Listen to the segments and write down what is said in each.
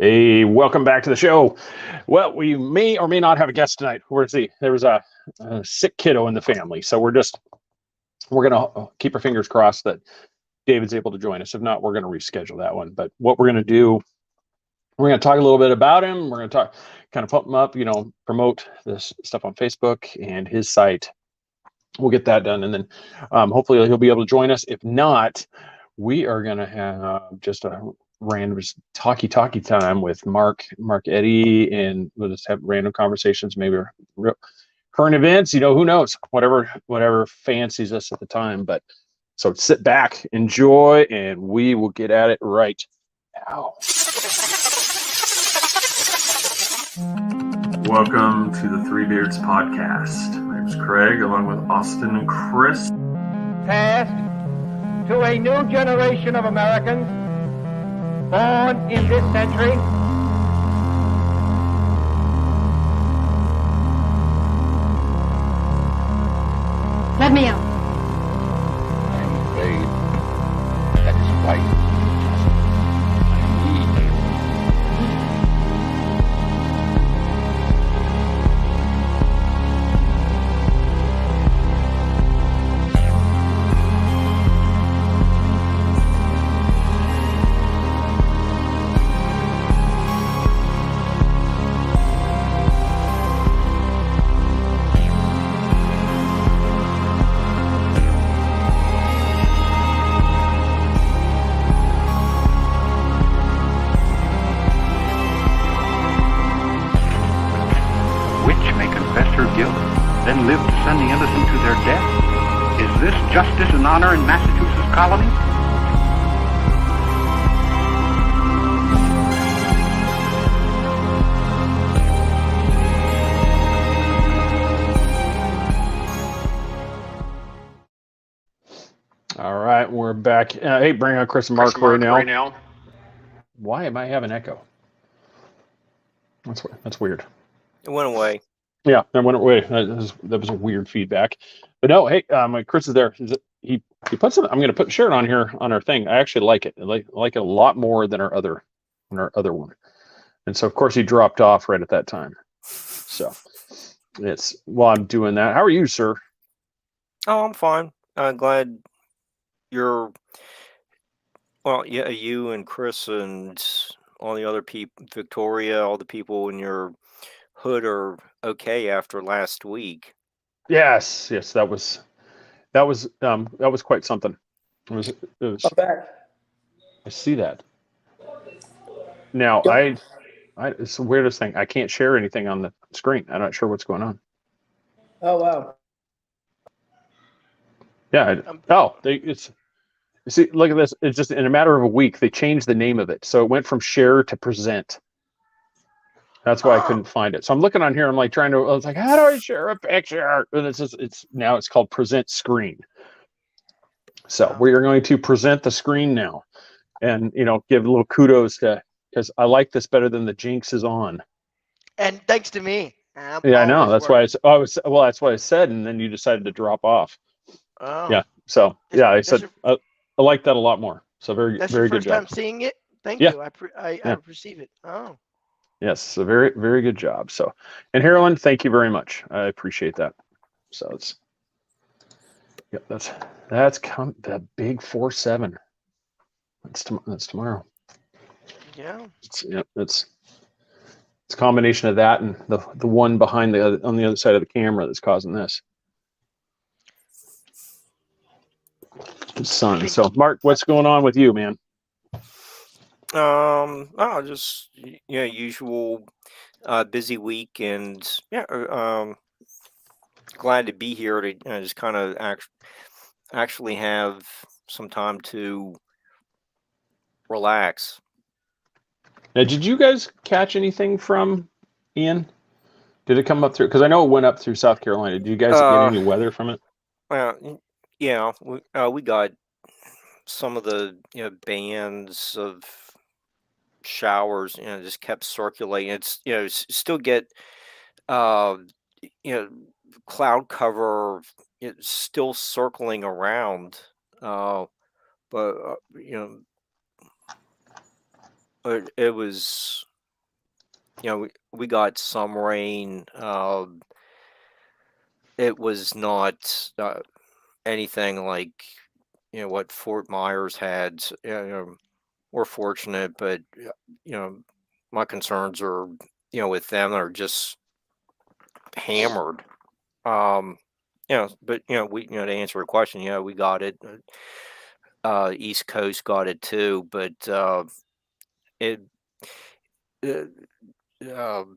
Hey, welcome back to the show. Well, we may or may not have a guest tonight. We're see. There was a sick kiddo in the family, so we're gonna keep our fingers crossed that David's able to join us. If not, we're gonna reschedule that one. But what we're gonna do, we're gonna talk a little bit about him. We're gonna talk, kind of pump him up, promote this stuff on Facebook and his site. We'll get that done, and then hopefully he'll be able to join us. If not, we are gonna have just a random talky time with Mark Eddy, and we'll just have random conversations, maybe real current events. Who knows? Whatever fancies us at the time. But so sit back, enjoy, and we will get at it right now. Welcome to the Three Beards podcast. My name's Craig, along with Austin and Chris. Passed to a new generation of Americans born in this century. Let me out. I'm afraid that is quite then live to send the innocent to their death? Is this justice and honor in Massachusetts colony? All right, we're back. Hey, bring on Chris and Mark right now. Why am I having echo? That's weird. It went away. Yeah, that went away. That was a weird feedback. But no, hey, Chris is there. He put some. I'm going to share it on here on our thing. I actually like it. I like it a lot more than our other one. And so of course he dropped off right at that time. So it's while I'm doing that. How are you, sir? Oh, I'm fine. I'm glad you're. Well, yeah, you and Chris and all the other people, Victoria, all the people in your hood are okay after last week. Yes, that was quite something. It was I'm back. I see that. Now it's the weirdest thing. I can't share anything on the screen. I'm not sure what's going on. Oh wow. Yeah. You see, look at this. It's just in a matter of a week, they changed the name of it. So it went from share to present. That's why I couldn't find it. So I'm looking on here. I'm like I was like, how do I share a picture? And it's called present screen. So we are going to present the screen now, and give a little kudos because I like this better than the Jinx is on. And thanks to me. Yeah, I know. That's why that's what I said, and then you decided to drop off. Oh. Yeah. So I said I like that a lot more. So very That's very your good first job. time seeing it. Thank Yeah. you. I perceive it. Oh. Yes, so very very good job. So, and Carolyn, thank you very much. I appreciate that. So that's the big 4-7. That's tomorrow. Yeah. It's a combination of that and the one behind on the other side of the camera that's causing this. Sun. So, Mark, what's going on with you, man? Just usual busy week, and glad to be here to just kind of actually have some time to relax. Now, did you guys catch anything from Ian? Did it come up through? Because I know it went up through South Carolina. Did you guys get any weather from it? Well, yeah, we got some of the bands of showers just kept circulating. It's still get cloud cover, it's still circling around, but it was we got some rain. It was not anything like what Fort Myers had. We're fortunate, but my concerns are with them are just hammered. But we to answer your question, we got it. East Coast got it too, but it. Uh, um,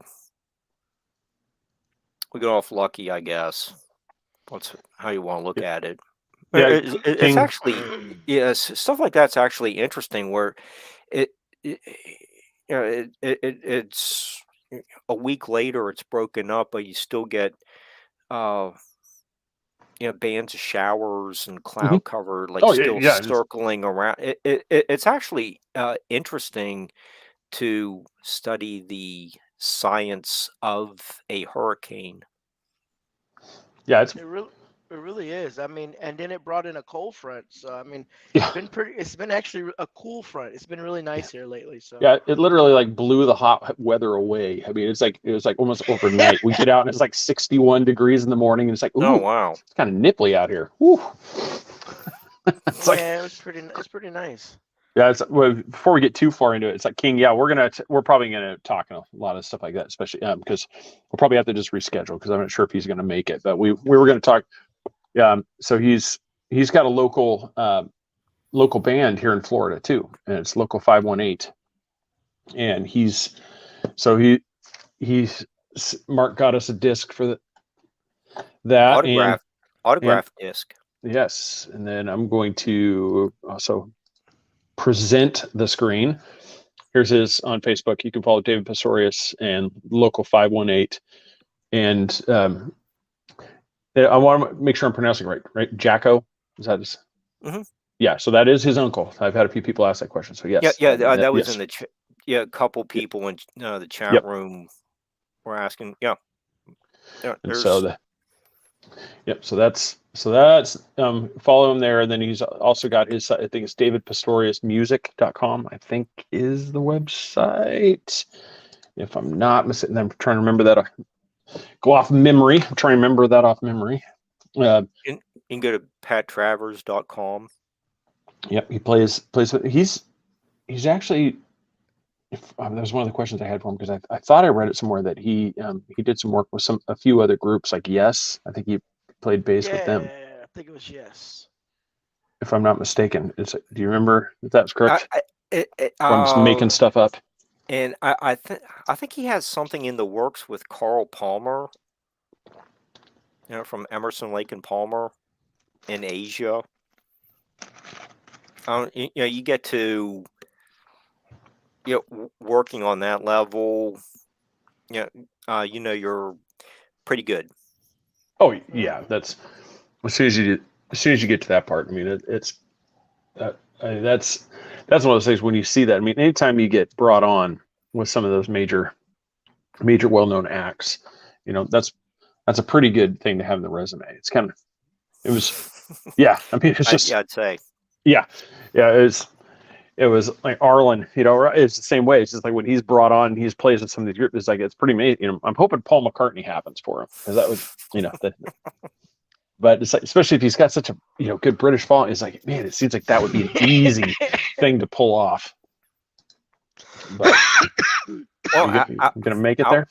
we got off lucky, I guess. That's how you want to look at it. Yeah, It's King. actually, yes, stuff like that's actually interesting. Where it it's a week later, it's broken up, but you still get uh bands of showers and Mhm. cloud cover like Oh yeah, still yeah. circling around. It's actually interesting to study the science of a hurricane. Yeah, it's It really is. I mean, and then it brought in a cold front. So I mean, yeah, it's been actually a cool front. It's been really nice here lately. So yeah. It literally like blew the hot weather away. I mean, it was like almost overnight. We get out and it's like 61 degrees in the morning, and it's like, Oh ooh, wow. it's kind of nipply out here. Woo. It's like, yeah, it's pretty nice. yeah. It's well, before we get too far into it, it's like King. Yeah, we're probably gonna talk a lot of stuff like that, especially because we'll probably have to just reschedule because I'm not sure if he's gonna make it. But we were gonna talk. So he's got a local band here in Florida too, and it's Local 518. And he's Mark got us a disc for that, and Autograph disc. yes, and then I'm going to also present the screen. Here's his on Facebook. You can follow David Pastorius and Local 518, and I want to make sure I'm pronouncing it right. Jacko, is that his? Mm-hmm. Yeah, so that is his uncle. I've had a few people ask that question. So yes, That was yes. in the a couple people in the chat Yep. room were asking. And so that's follow him there. And then he's also got his, I think it's davidpastoriusmusic.com, I think is the website. If I'm not mistaken, I'm trying to remember that. Go off memory. I'm trying to remember that off memory. You can go to pattravers.com. Yep, he plays. He's actually. That was one of the questions I had for him because I thought I read it somewhere that he did some work with a few other groups like Yes. I think he played bass with them. Yeah, I think it was Yes. If I'm not mistaken, do you remember if that's correct? I'm just I'm making stuff up. And I think he has something in the works with Carl Palmer. From Emerson, Lake and Palmer in Asia. You get to working on that level. You're pretty good. Oh yeah, that's as soon as you get to that part. I mean, that's one of those things when you see that. I mean, anytime you get brought on with some of those major well-known acts, that's a pretty good thing to have in the resume. It was yeah. I mean, it's just I'd say yeah. It was like Arlen, it's the same way. It's just like when he's brought on, he's plays with some of these groups. It's like it's pretty amazing. I'm hoping Paul McCartney happens for him because that would, but it's like, especially if he's got such a good British following, it's like, man, it seems like that would be an easy thing to pull off. But well, I'm gonna make it there.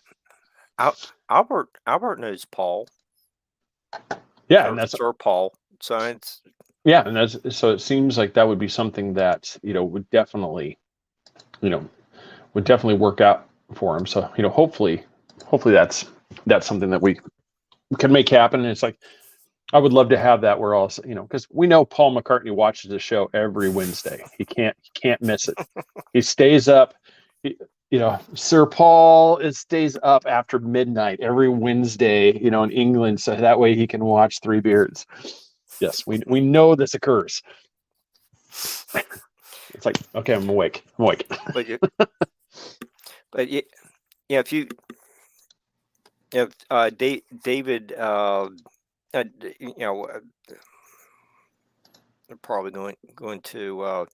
Albert knows Paul. Yeah, and that's Sir Paul. So it's. Yeah, and so it seems like that would be something that would definitely work out for him. So hopefully that's something that we can make happen. And it's like I would love to have that where also because we know Paul McCartney watches the show every Wednesday. He can't miss it. He stays up. Sir Paul stays up after midnight every Wednesday. In England, so that way he can watch Three Beards. Yes, we know this occurs. It's like, okay, I'm awake. But if David, they're probably going to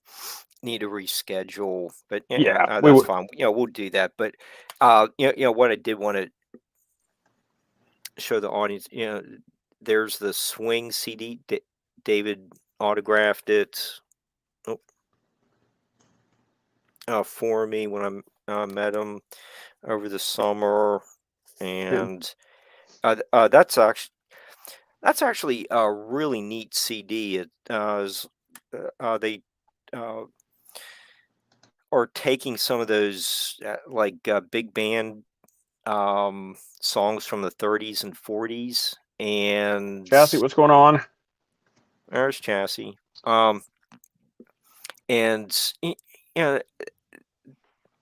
need to reschedule, but Yeah, we that's would. fine. We'll do that. But what I did want to show the audience, there's the Swing CD. David autographed it for me when I met him over the summer, and that's actually a really neat CD. They are taking some of those big band songs from the 30s and 40s, and Chassis, what's going on? there's Chassis. And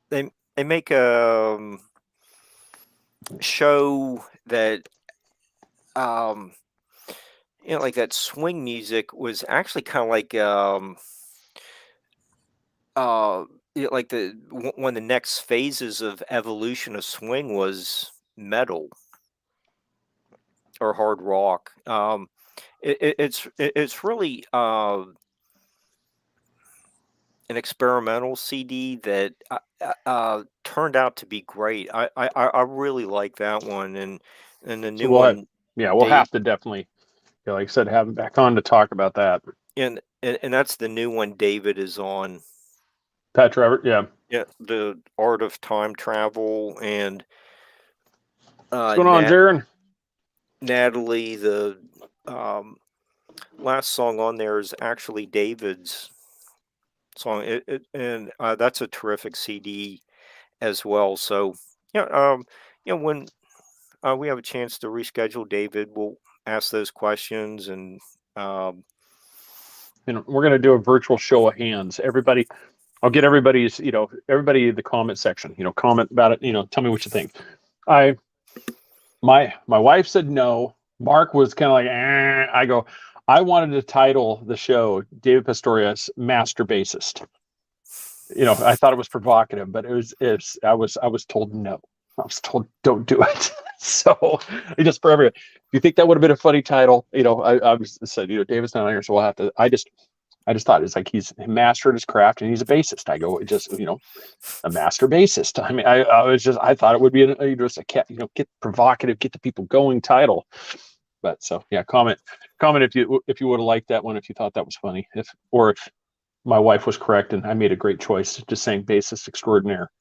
they make a show that like that swing music was actually kind of like like one of the next phases of evolution of swing was metal or hard rock. It's really an experimental CD that turned out to be great. I really like that one, and the So new one. we'll have to definitely, like I said, have him back on to talk about that. And that's the new one David is on. Pat Trevor, yeah. Yeah, the Art of Time Travel, and What's going on, Jaron? Natalie, the last song on there is actually David's song. And that's a terrific CD as well. So when we have a chance to reschedule David, we'll ask those questions, and we're going to do a virtual show of hands. Everybody, I'll get everybody's, everybody in the comment section, comment about it, tell me what you think. My wife said no. Mark was kind of like, I go, I wanted to title the show David Pastorius Master Bassist. I thought it was provocative, but I was told no. I was told don't do it. So just for everyone, if you think that would have been a funny title, I said, David's not here, so we'll have to. I just thought it's like he's mastered his craft and he's a bassist. I go, just a master bassist. I mean, I thought it would be get provocative, get the people going title. But so yeah, comment if you would have liked that one, if you thought that was funny, if my wife was correct and I made a great choice just saying bassist extraordinaire.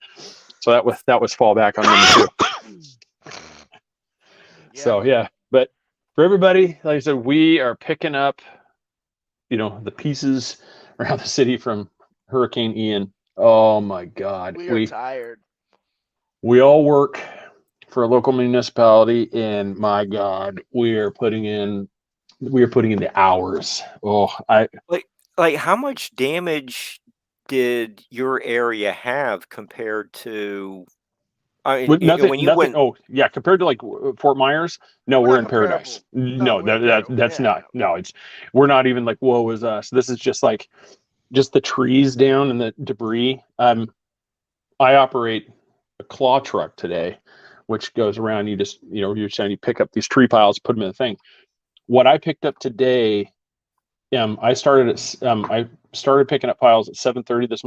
So that was fallback on number 2. Yeah. So yeah, but for everybody, like I said, we are picking up, the pieces around the city from Hurricane Ian. Oh my God, we are tired. We all work for a local municipality, and my God, we are putting in the hours. Oh, like how much damage did your area have compared to? Nothing. When you went, compared to like Fort Myers, no, we're in paradise. No, that's not. No, we're not even like woe is us. This is just like the trees down and the debris. I operate a claw truck today, which goes around. You just you're saying you pick up these tree piles, put them in the thing. What I picked up today, I started picking up piles at 7:30 this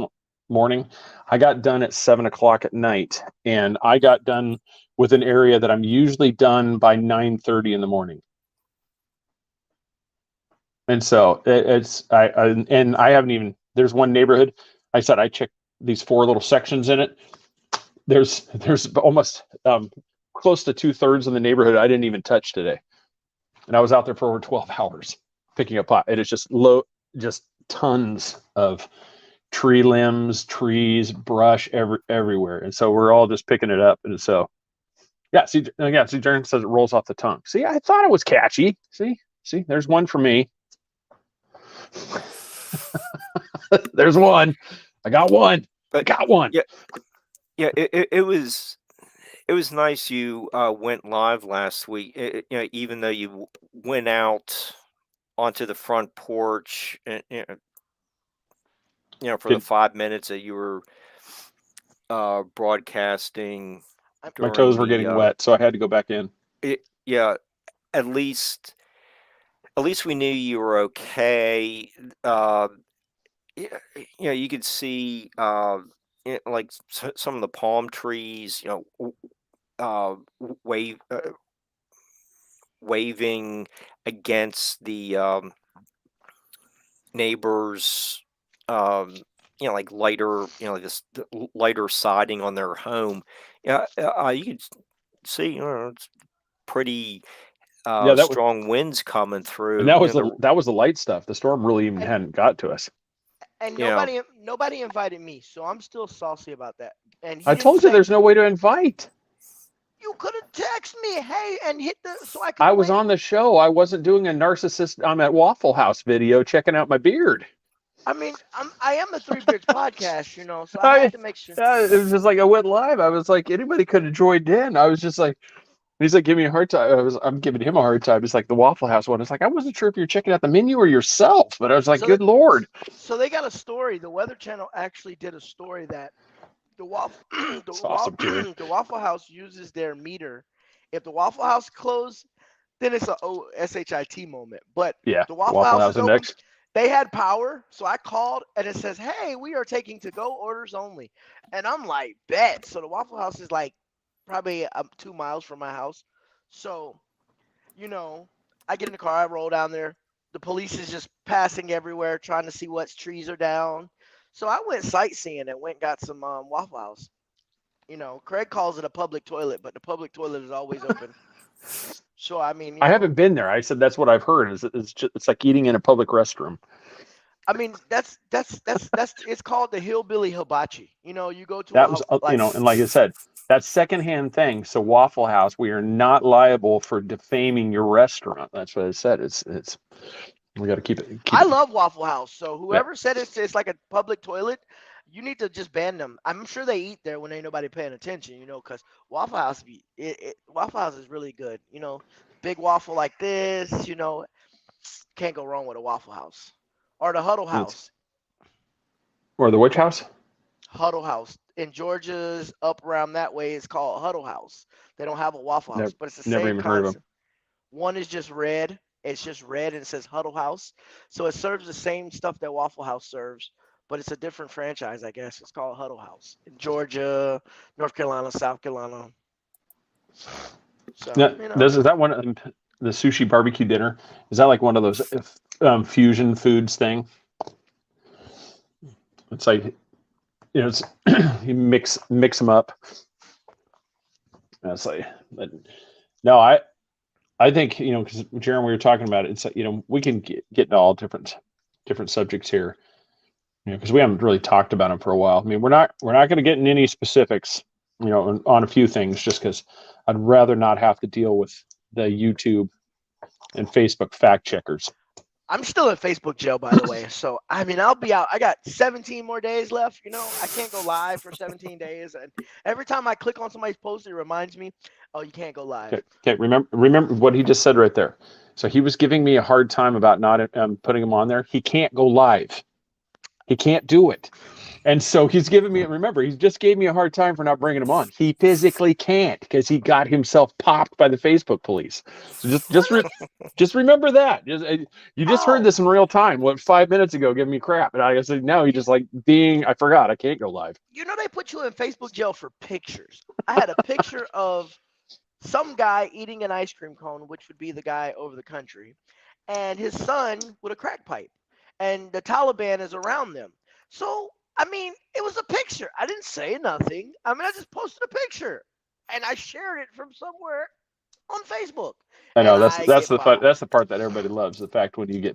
morning. I got done at 7 o'clock at night, and I got done with an area that I'm usually done by 9:30 in the morning. And so I haven't even. There's one neighborhood. I said I checked these 4 little sections in it. There's almost close to 2/3 of the neighborhood I didn't even touch today, and I was out there for over 12 hours picking up pot. It is just tons of tree limbs, trees, brush everywhere, and so we're all just picking it up. And so see Jaron says it rolls off the tongue. See, I thought it was catchy. See, there's one for me. There's one. I got one. Yeah, it was nice you went live last week. Even though you went out onto the front porch, and for the 5 minutes that you were broadcasting. My toes were getting wet, so I had to go back in. At least we knew you were okay. Yeah, you could see like some of the palm trees, wave waving against the neighbors, like lighter, like this lighter siding on their home. Yeah, you could see, it's pretty Yeah, strong winds coming and through. that was the light stuff. The storm really even And hadn't got to us. and Yeah, nobody invited me, so I'm still saucy about that. And he I didn't told you say there's no way to invite. you could have texted me, hey, and hit the so I could I have was went. on the show. I wasn't doing a narcissist. I'm at Waffle House video checking out my beard. I mean, I am the Three Beards podcast, so I I, had to make sure. it was just like I went live. I was like, anybody could have joined in. I was just like, he's like, give me a hard time. I'm giving him a hard time. It's like the Waffle House one. It's like I wasn't sure if you're checking out the menu or yourself, but I was like, So that, good Lord. so they got a story. The Weather Channel actually did a story that the waffle It's awesome, Terry. the Waffle House uses their meter. If the Waffle House closed, then it's a shit moment. But Yeah, the Waffle Waffle House House is open. Index. They had power, so I called and it says, "Hey, we are taking to-go orders only." And I'm like, "Bet." So the Waffle House is like probably 2 miles from my house. So, I get in the car, I roll down there. The police is just passing everywhere, trying to see what trees are down. So I went sightseeing and went and got some Waffle House. Craig calls it a public toilet, but the public toilet is always open. So I mean, I haven't been there. I said that's what I've heard. It's like eating in a public restroom. I mean that's it's called the hillbilly hibachi. You go to That was, and like I said, that's secondhand thing. So Waffle House, we are not liable for defaming your restaurant. That's what I said. It's we got to keep it. I love Waffle House. So whoever said it's like a public toilet, you need to just ban them. I'm sure they eat there when ain't nobody paying attention, because Waffle House, Waffle House is really good. Big waffle like this, can't go wrong with a Waffle House or the Huddle House. Or the Witch House. Huddle House in Georgia's up around that way. It's called Huddle House. They don't have a Waffle House, but it's the Never same even heard of concept. One is just red. It's just red and it says Huddle House. So it serves the same stuff that Waffle House serves, but it's a different franchise, I guess. It's called Huddle House in Georgia, North Carolina, South Carolina. So, Is that one of the sushi barbecue dinner? Is that like one of those fusion foods thing? It's like, it's you mix them up. That's like, but no, I think, because Jaron, we were talking about it. It's like, we can get into all different subjects here, because we haven't really talked about them for a while. I mean, we're not going to get in any specifics, on a few things, just because I'd rather not have to deal with the YouTube and Facebook fact checkers. I'm still in Facebook jail, by the way. So, I mean, I'll be out. I got 17 more days left. I can't go live for 17 days. And every time I click on somebody's post, it reminds me, oh, you can't go live. Okay. Remember what he just said right there. So he was giving me a hard time about not putting him on there. He can't go live. He can't do it. And so he's giving me, remember, he just gave me a hard time for not bringing him on. He physically can't because he got himself popped by the Facebook police. So just remember that. You just heard this in real time, 5 minutes ago, giving me crap. And I said, no, he just I forgot, I can't go live. They put you in Facebook jail for pictures. I had a picture of some guy eating an ice cream cone, which would be the guy over the country, and his son with a crack pipe. And the Taliban is around them. So, I mean, it was a picture. I didn't say nothing. I mean, I just posted a picture and I shared it from somewhere on Facebook. I know that's the part that everybody loves. The fact when you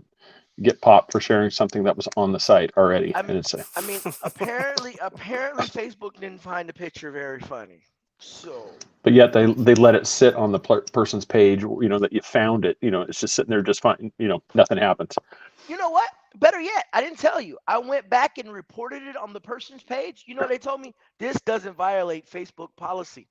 get popped for sharing something that was on the site already. I mean, apparently Facebook didn't find the picture very funny. So, but yet they let it sit on the person's page, that you found it, it's just sitting there just fine, nothing happens. You know what? Better yet, I didn't tell you. I went back and reported it on the person's page. They told me this doesn't violate Facebook policy.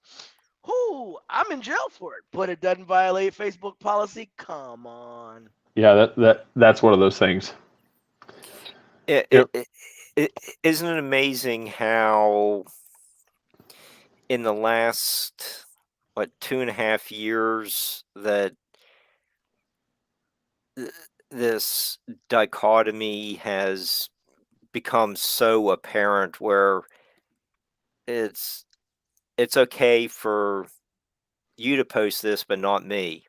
Whoo, I'm in jail for it, but it doesn't violate Facebook policy. Come on. Yeah, that's one of those things. Isn't it amazing how in the last 2.5 years that this dichotomy has become so apparent where it's okay for you to post this, but not me.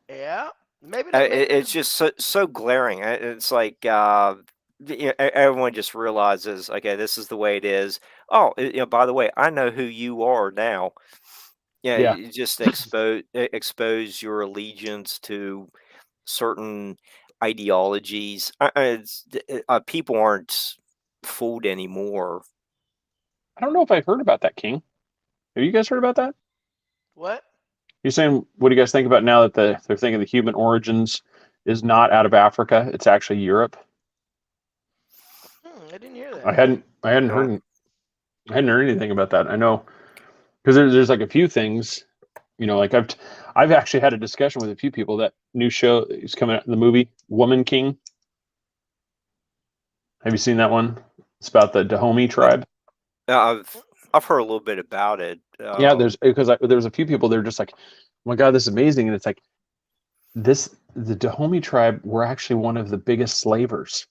Yeah, maybe that. It's just so glaring. It's like everyone just realizes, okay, this is the way it is. Oh, by the way, I know who you are now. Yeah, Yeah. you just expose your allegiance to certain ideologies. People aren't fooled anymore. I don't know if I've heard about that, King. Have you guys heard about that? What? You're saying, what do you guys think about now that they're thinking the human origins is not out of Africa? It's actually Europe. I didn't hear that. I hadn't No. heard anything about that. I know because there's like a few things, like I've actually had a discussion with a few people. That new show is coming out, the movie Woman King. Have you seen that one? It's about the Dahomey tribe. I've heard a little bit about it. Yeah, there's a few people. They're just like, oh my God, this is amazing, and it's like the Dahomey tribe were actually one of the biggest slavers.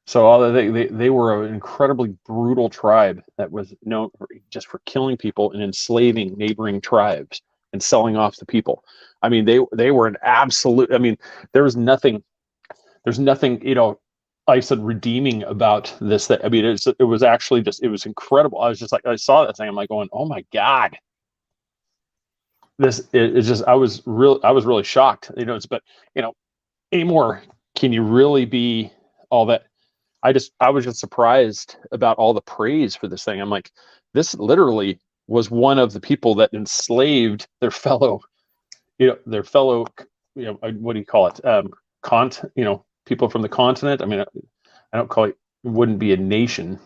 So they were an incredibly brutal tribe that was known just for killing people and enslaving neighboring tribes and selling off the people. I mean, they were an absolute. I mean, there's nothing, I said redeeming about this. That I mean, it was actually it was incredible. I was just like, I saw that thing. I'm like going, oh my God. It's just I was really shocked. But anymore, can you really be all that? I was just surprised about all the praise for this thing. I'm like, this literally was one of the people that enslaved their fellow, what do you call it? People from the continent. I mean, I don't call it wouldn't be a nation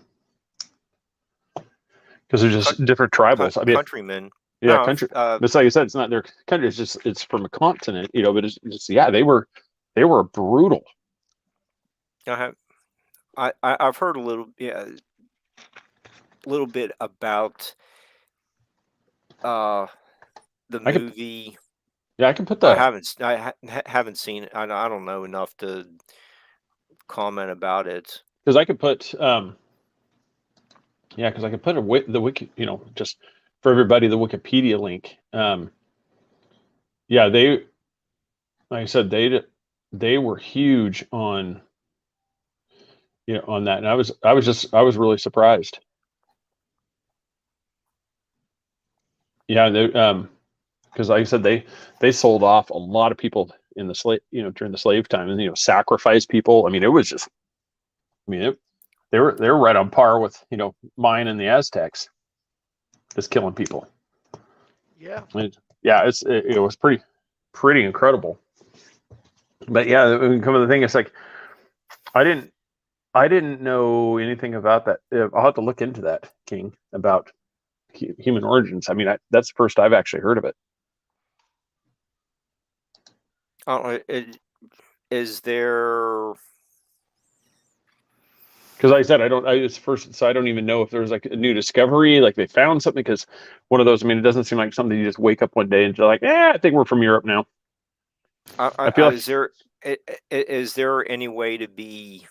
because they're just different tribals. I mean, countrymen. yeah, No, country. That's like you said, it's not their country. It's from a continent, but it's yeah, they were brutal. I've heard a little bit about the movie. I can put I that. haven't seen it. I don't know enough to comment about it. Because I could put because I could put the wiki, just for everybody, the Wikipedia link. Yeah, like I said, they were huge on on that, and I was really surprised. Yeah, because like I said, they sold off a lot of people in the slave, during the slave time, and sacrificed people. I mean, it was just, they were right on par with Mayan and the Aztecs, just killing people. Yeah. And yeah, it was pretty incredible. But yeah, come to the thing, it's like I didn't know anything about that. I'll have to look into that, King, about human origins. I mean, that's the first I've actually heard of it. Is there? Because like I said, it's first, so I don't even know if there's like a new discovery, like they found something. Because one of those, I mean, it doesn't seem like something you just wake up one day and you're like, I think we're from Europe now. I feel like, is there any way to be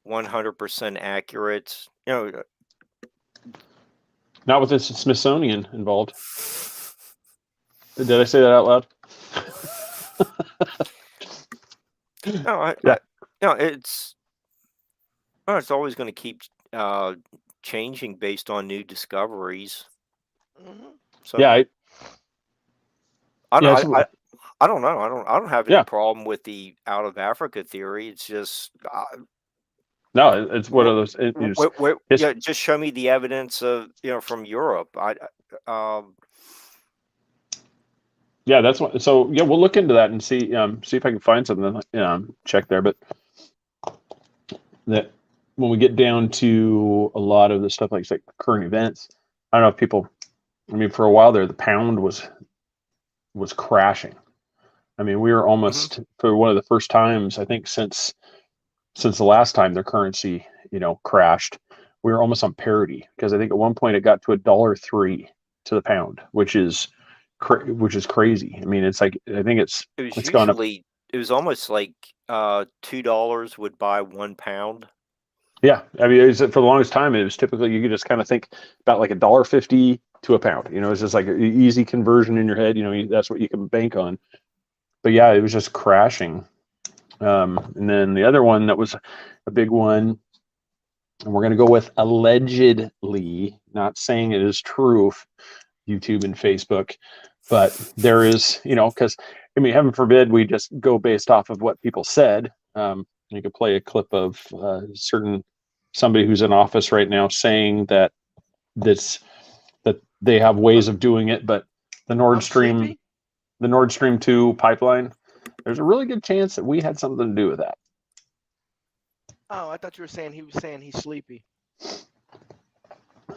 100% accurate? Not with this Smithsonian involved. Did I say that out loud? No, it's always going to keep changing based on new discoveries. Mm-hmm. So yeah, I don't know. I don't have any problem with the out of Africa theory. It's just no, it's one of those. Just show me the evidence of from Europe. Yeah, that's what. So yeah, we'll look into that and see if I can find something. Check there, but that when we get down to a lot of the stuff like current events, I don't know if people. I mean, for a while there, the pound was crashing. I mean, we were almost for one of the first times I think since the last time their currency crashed. We were almost on parity because I think at one point it got to $1.03 to the pound, which is crazy. I mean, it's like I think it's gone up. it was almost like $2 would buy 1 pound. Yeah, I mean, for the longest time, it was typically you could just kind of think about like $1.50 to a pound. It's just like an easy conversion in your head. That's what you can bank on. But yeah, it was just crashing. And then the other one that was a big one, and we're going to go with allegedly, not saying it is true, YouTube and Facebook, but there is, because heaven forbid we just go based off of what people said. You could play a clip of somebody who's in office right now saying that they have ways of doing it, but the Nord Stream 2 pipeline, there's a really good chance that we had something to do with that. Oh, I thought you were saying he was saying he's sleepy.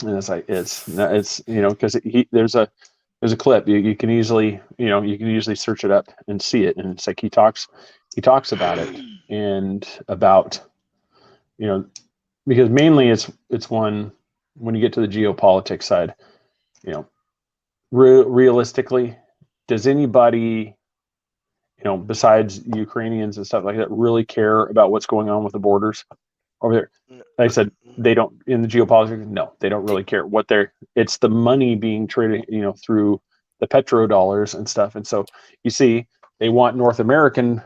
And it's like it's because there's a clip you can easily search it up and see it, and it's like he talks about it and about because mainly it's one when you get to the geopolitics side, realistically, does anybody besides Ukrainians and stuff like that really care about what's going on with the borders over there? Like I said, they don't in the geopolitics. No, they don't really care it's the money being traded, through the petrodollars and stuff. And so you see, they want North American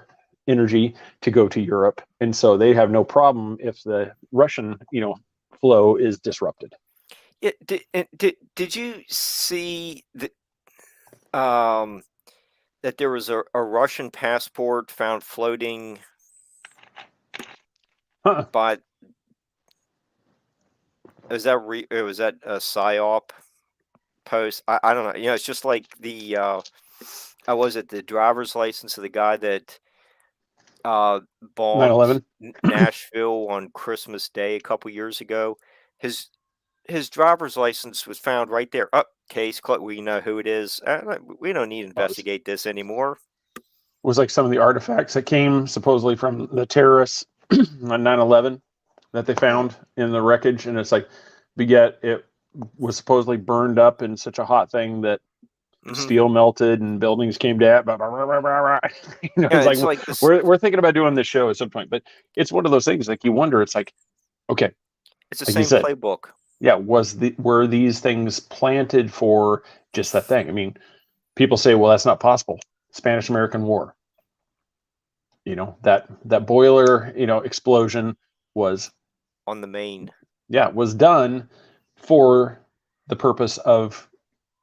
energy to go to Europe. And so they have no problem if the Russian, flow is disrupted. Yeah, did you see that that there was a Russian passport found floating by? Was that a PSYOP post? I don't know. It's just like the was it the driver's license of the guy that bombed 9/11 Nashville on Christmas Day a couple years ago. His driver's license was found right there. Case closed. We know who it is. We don't need to investigate this anymore. It was like some of the artifacts that came supposedly from the terrorists on 9/11 that they found in the wreckage, and it's like, but yet it was supposedly burned up in such a hot thing that steel melted and buildings came down. It's like this, we're thinking about doing this show at some point, but it's one of those things like you wonder. It's like, okay, it's the same playbook. Yeah, were these things planted for just that thing? I mean, people say, well, that's not possible. Spanish-American War. That boiler, explosion was on the Maine. Yeah, was done for the purpose of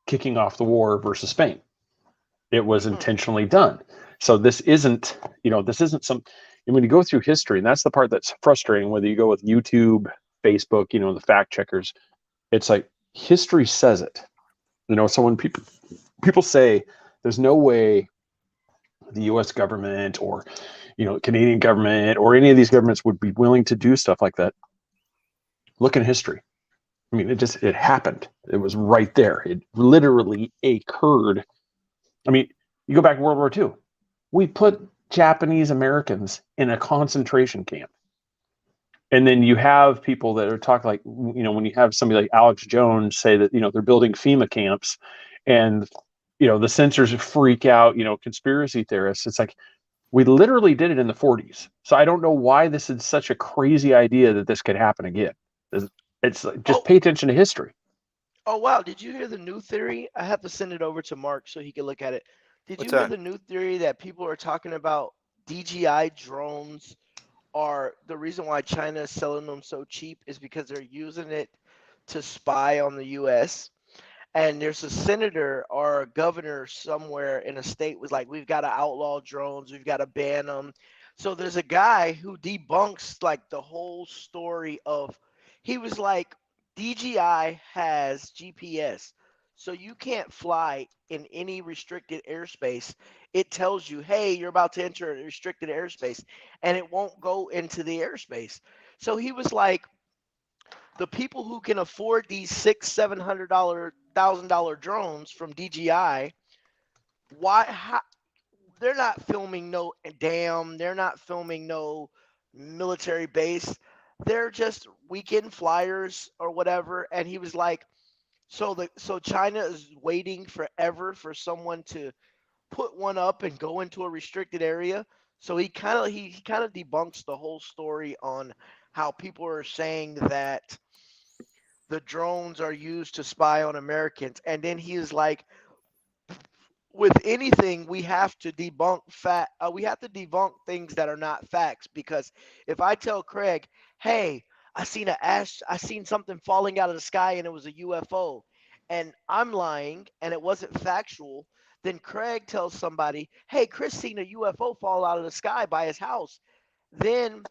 kicking off the war versus Spain. It was intentionally done. So this isn't some. And when you go through history, and that's the part that's frustrating, whether you go with YouTube, Facebook, the fact checkers, it's like history says it. So when people say there's no way the U.S. government or Canadian government or any of these governments would be willing to do stuff like that, look in history. I mean, it happened. It was right there. It literally occurred. I mean, you go back to World War II. We put Japanese Americans in a concentration camp. And then you have people that are talking like, when you have somebody like Alex Jones say that, they're building FEMA camps and, the censors freak out, conspiracy theorists. It's like, we literally did it in the 40s. So I don't know why this is such a crazy idea that this could happen again. It's like, just pay attention to history. Oh, wow. Did you hear the new theory? I have to send it over to Mark so he can look at it. Did you hear the new theory that people are talking about DJI drones are the reason why China is selling them so cheap is because they're using it to spy on the U.S. And there's a senator or a governor somewhere in a state was like, we've got to outlaw drones. We've got to ban them. So there's a guy who debunks like the whole story of, he was like, DJI has GPS. So you can't fly in any restricted airspace. It tells you, hey, you're about to enter a restricted airspace, and it won't go into the airspace. So he was like, the people who can afford these $600,000, $700,000 drones from DJI, they're not filming no dam, they're not filming no military base. They're just weekend flyers or whatever. And he was like, so China is waiting forever for someone to put one up and go into a restricted area So he kind of debunks the whole story on how people are saying that the drones are used to spy on Americans, and then he is like, with anything we have to debunk we have to debunk things that are not facts, because if I tell Craig, hey, I seen something falling out of the sky and it was a UFO, and I'm lying and it wasn't factual, then Craig tells somebody, hey, Chris seen a UFO fall out of the sky by his house, then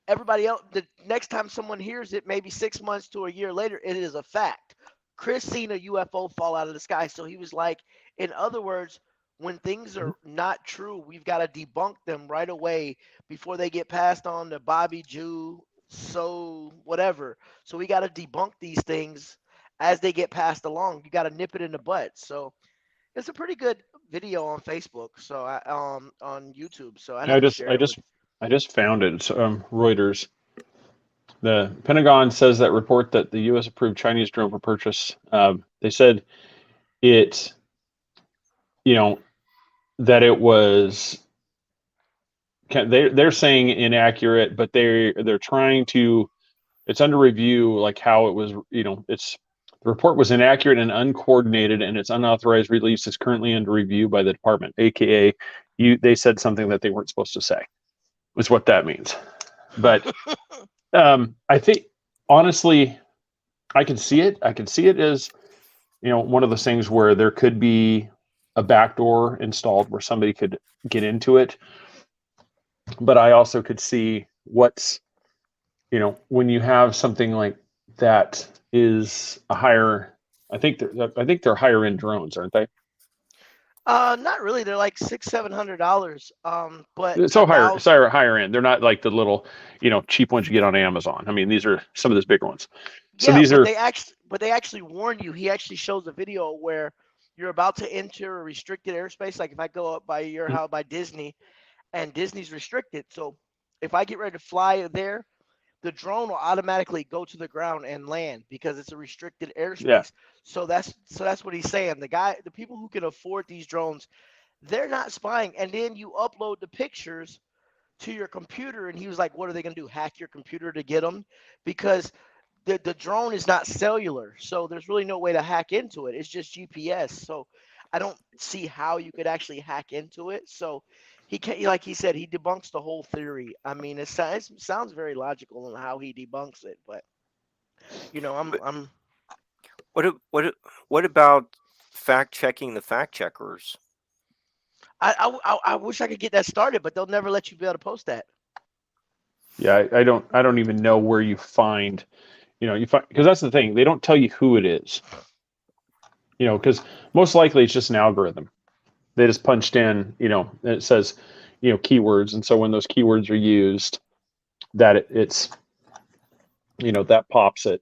everybody else, the next time someone hears it, maybe 6 months to a year later, it is a fact. Chris seen a UFO fall out of the sky. So he was like, in other words, when things are not true, we've got to debunk them right away before they get passed on to Bobby Jew, so whatever. So we got to debunk these things as they get passed along. You got to nip it in the butt. So it's a pretty good video on Facebook. So on YouTube. So I'd I have to just share I it with just I just found it. It's, Reuters. The Pentagon says that report that the U.S. approved Chinese drone for purchase. They said it, you know, that it was. They're saying inaccurate, but they're trying to. It's under review, like how it was. The report was inaccurate and uncoordinated, and its unauthorized release is currently under review by the department. AKA, they said something that they weren't supposed to say. Is what that means. But I think honestly, I can see it. I can see it as one of those things where there could be a backdoor installed where somebody could get into it. But I also could see when you have something like that is a higher. I think they're higher end drones, aren't they? Not really. They're like $600-700. But So higher end. They're not like the little, cheap ones you get on Amazon. I mean, these are some of those bigger ones. So yeah, these are. they actually warn you. He actually shows a video where you're about to enter a restricted airspace. Like if I go up by your house by Disney, and Disney's restricted, so if I get ready to fly there, the drone will automatically go to the ground and land because it's a restricted airspace. Yeah. So that's what he's saying. The people who can afford these drones, they're not spying. And then you upload the pictures to your computer, and he was like, what are they going to do? Hack your computer to get them? Because the drone is not cellular, so there's really no way to hack into it. It's just GPS. So I don't see how you could actually hack into it. So he can't, like he said, he debunks the whole theory. I mean, it sounds very logical in how he debunks it, but I'm. What about fact checking the fact checkers? I wish I could get that started, but they'll never let you be able to post that. Yeah, I don't even know where you find, because that's the thing. They don't tell you who it is, because most likely it's just an algorithm. They just punched in, and it says, keywords. And so when those keywords are used, that it's, that pops it.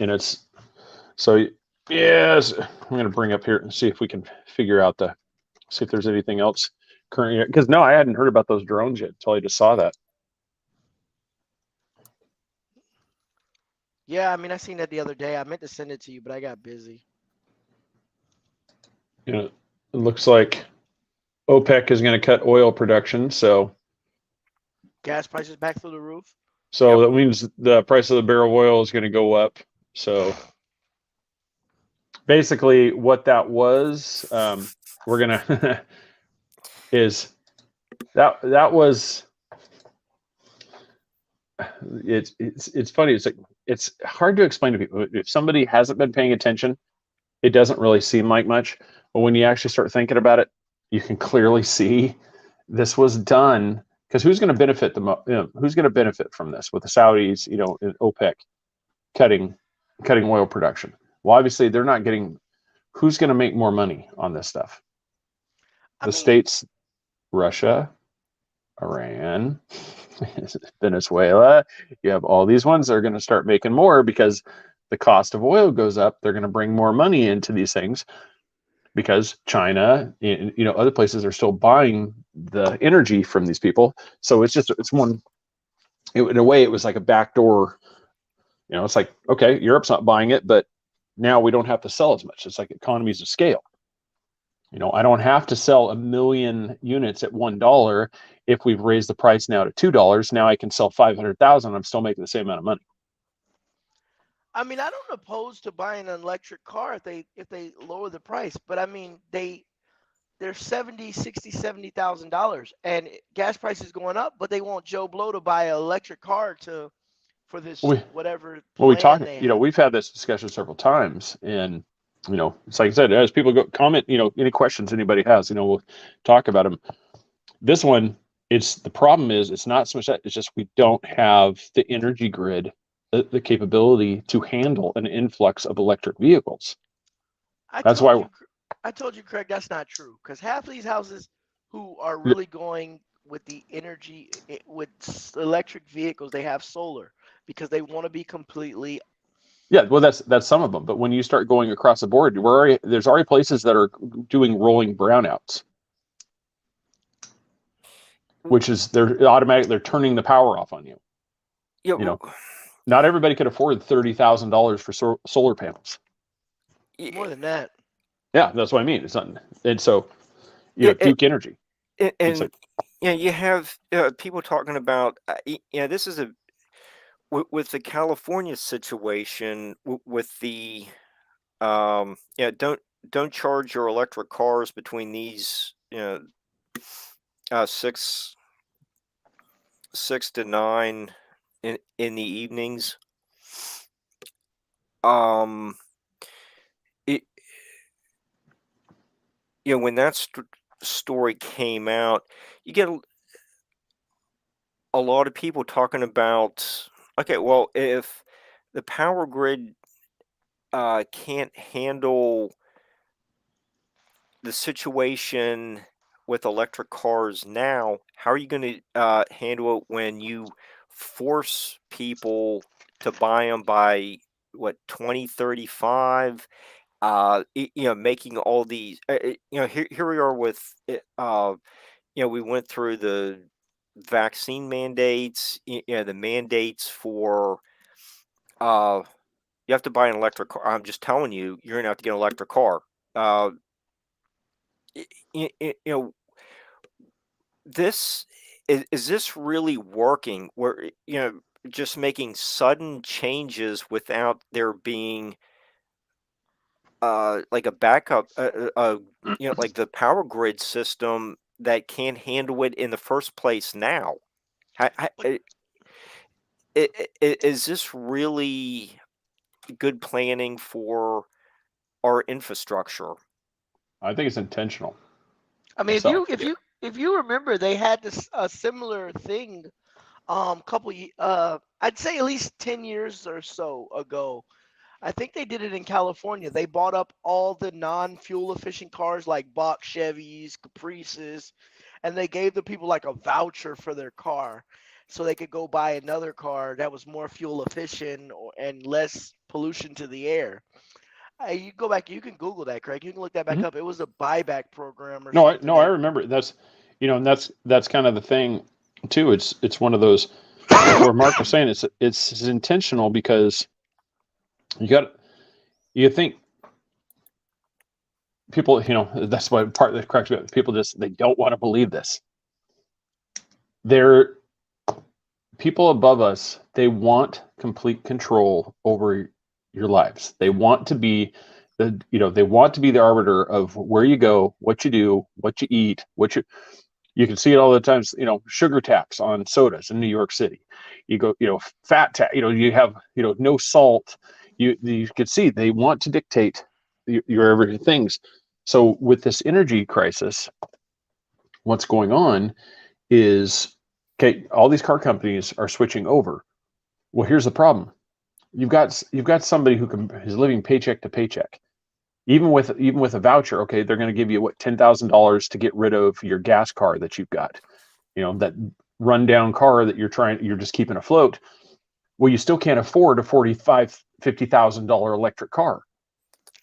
And it's, so yes, I'm going to bring up here and see if we can figure out see if there's anything else currently. Because no, I hadn't heard about those drones yet until I just saw that. Yeah, I mean, I seen that the other day. I meant to send it to you, but I got busy. It looks like OPEC is going to cut oil production, so gas prices back through the roof. So that means the price of the barrel of oil is going to go up. So basically, what that was, we're gonna is that was. It's funny. It's like it's hard to explain to people. If somebody hasn't been paying attention, it doesn't really seem like much. But when you actually start thinking about it, you can clearly see this was done because who's going to benefit who's going to benefit from this with the Saudis, and OPEC cutting oil production? Well, obviously they're not getting. Who's going to make more money on this stuff? States, Russia, Iran, Venezuela. You have all these ones that are going to start making more because the cost of oil goes up. They're going to bring more money into these things because China, other places are still buying the energy from these people. So it's one. In a way, it was like a backdoor. It's like, okay, Europe's not buying it, but now we don't have to sell as much. It's like economies of scale. I don't have to sell 1 million units at $1. If we've raised the price now to $2, now I can sell 500,000. I'm still making the same amount of money. I mean, I don't oppose to buying an electric car if they lower the price, but I mean they're 70, 60, $70,000, and gas prices going up, but they want Joe Blow to buy an electric car for this whatever Well, we plan talk, they have. we've had this discussion several times, and it's like I said, as people go comment, any questions anybody has, we'll talk about them. This one, the problem is it's not so much that, it's just we don't have the energy grid, the capability to handle an influx of electric vehicles. That's why I told you, Craig, that's not true, because half of these houses who are really going with the energy with electric vehicles, they have solar because they want to be completely. Yeah, well, that's some of them. But when you start going across the board, there's already places that are doing rolling brownouts, which is they're turning the power off on you. Yeah, Not everybody could afford $30,000 for solar panels. More than that. Yeah, that's what I mean. It's not, and so Duke Energy, and you have people talking about this is with the California situation with the don't charge your electric cars between these 6 to 9 in the evenings. When that story came out, you get a lot of people talking about, okay, well, if the power grid can't handle the situation with electric cars now, how are you going to handle it when you force people to buy them by 2035? Making all these, here we are with, we went through the vaccine mandates, the mandates for, you have to buy an electric car. I'm just telling you, you're going to have to get an electric car. This is this really working? Where, just making sudden changes without there being like a backup, like the power grid system that can't handle it in the first place now. Is this really good planning for our infrastructure? I think it's intentional. I mean, if you remember, they had a similar thing, I'd say at least 10 years or so ago. I think they did it in California. They bought up all the non-fuel efficient cars like box Chevys, Caprices, and they gave the people like a voucher for their car so they could go buy another car that was more fuel efficient and less pollution to the air. You go back, you can Google that, Craig. You can look that back up. It was a buyback program or something. No, I remember. That's and that's kind of the thing too. It's one of those where Mark was saying it's intentional because you think people, that's why part of the cracks about people they don't want to believe this. They're people above us. They want complete control over your lives. They want to be they want to be the arbiter of where you go, what you do, what you eat, you can see it all the times, sugar tax on sodas in New York City. You go, fat tax, you have, no salt. You can see they want to dictate your everyday things. So with this energy crisis, what's going on is, okay, all these car companies are switching over. Well, here's the problem. You've got somebody who's living paycheck to paycheck. Even with a voucher, okay, they're going to give you $10,000 to get rid of your gas car that you've got, that rundown car that you're just keeping afloat. Well, you still can't afford a $50,000 electric car.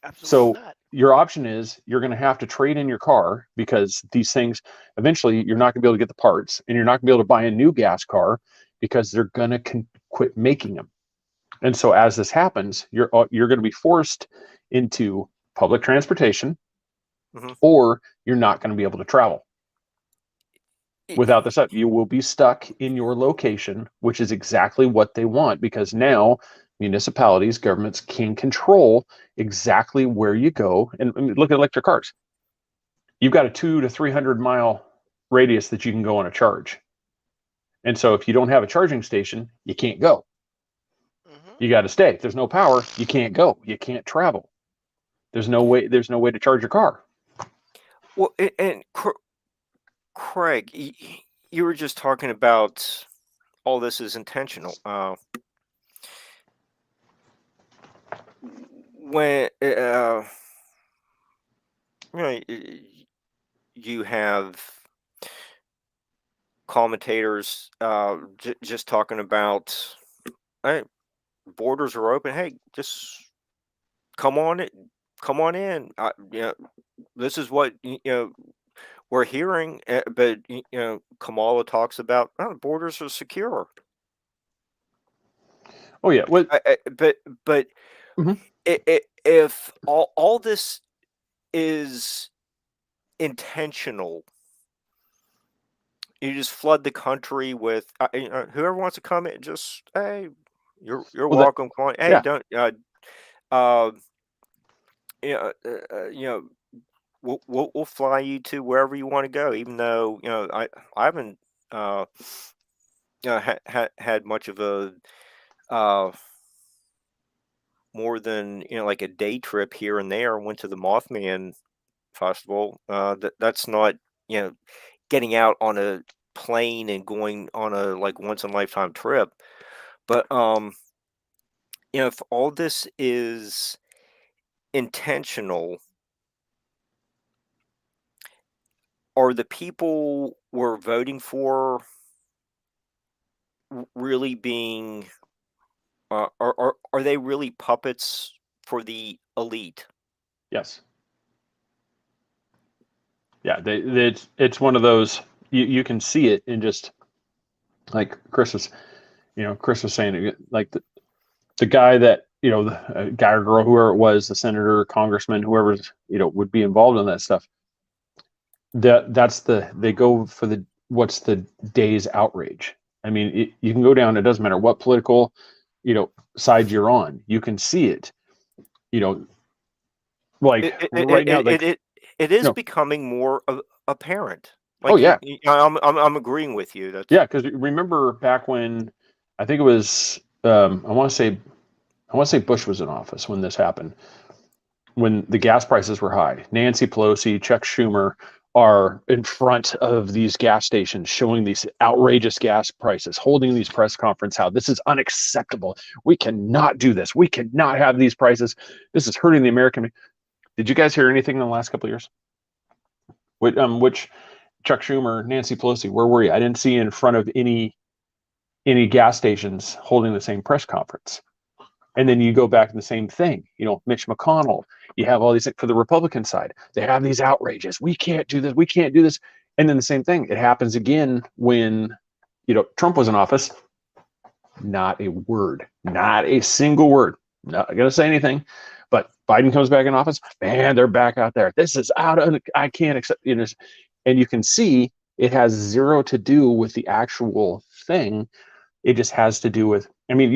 Absolutely not. Your option is you're going to have to trade in your car, because these things eventually you're not going to be able to get the parts, and you're not going to be able to buy a new gas car because they're going to quit making them. And so as this happens, you're going to be forced into public transportation, or you're not going to be able to travel. Without this up, you will be stuck in your location, which is exactly what they want, because now municipalities, governments can control exactly where you go. And look at electric cars. You've got a 200 to 300 mile radius that you can go on a charge. And so if you don't have a charging station, you can't go. You got to stay. If there's no power, you can't go. You can't travel. There's no way to charge your car. Well, and Craig, you were just talking about all this is intentional. When you have commentators just talking about, hey, borders are open. Hey, just come on in. This is what we're hearing, but Kamala talks about borders are secure. Oh yeah, but Mhm. If all this is intentional, you just flood the country with whoever wants to come in. Just hey, you're Well, welcome. Come on. Hey, yeah. don't we'll fly you to wherever you want to go, even though I haven't had much of a more than like a day trip here and there. Went to the Mothman Festival. That's not getting out on a plane and going on a like once in a lifetime trip. But if all this is intentional, are the people we're voting for really being are they really puppets for the elite? Yes. Yeah, it's one of those, you can see it in just like Chris was saying, like the guy that the guy or girl, whoever it was, the senator, congressman, whoever's would be involved in that stuff. They go for what's the day's outrage. I mean, you can go down. It doesn't matter what political side you're on. You can see it. Like right now, like it is becoming more apparent. Like oh yeah, I'm agreeing with you. That's because remember back when I think it was I want to say Bush was in office when this happened, when the gas prices were high. Nancy Pelosi, Chuck Schumer are in front of these gas stations showing these outrageous gas prices, holding these press conferences. How this is unacceptable. We cannot do this. We cannot have these prices. This is hurting the American. Did you guys hear anything in the last couple of years? Which Chuck Schumer, Nancy Pelosi, where were you? I didn't see you in front of any gas stations holding the same press conference. And then you go back to the same thing. Mitch McConnell, you have all these for the Republican side. They have these outrages. We can't do this. We can't do this. And then the same thing. It happens again when, Trump was in office. Not a word, not a single word. Not going to say anything. But Biden comes back in office. Man, they're back out there. This is I can't accept. And you can see it has zero to do with the actual thing. It just has to do with, I mean,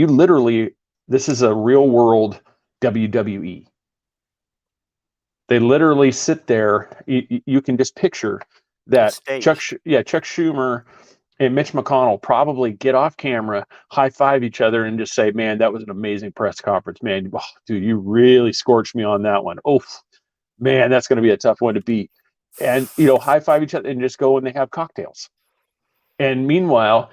this is a real world WWE. They literally sit there. You can just picture that Chuck Schumer and Mitch McConnell probably get off camera, high five each other, and just say, "Man, that was an amazing press conference, man. Oh, dude, you really scorched me on that one. Oh, man, that's going to be a tough one to beat." And high five each other and just go and they have cocktails. And meanwhile,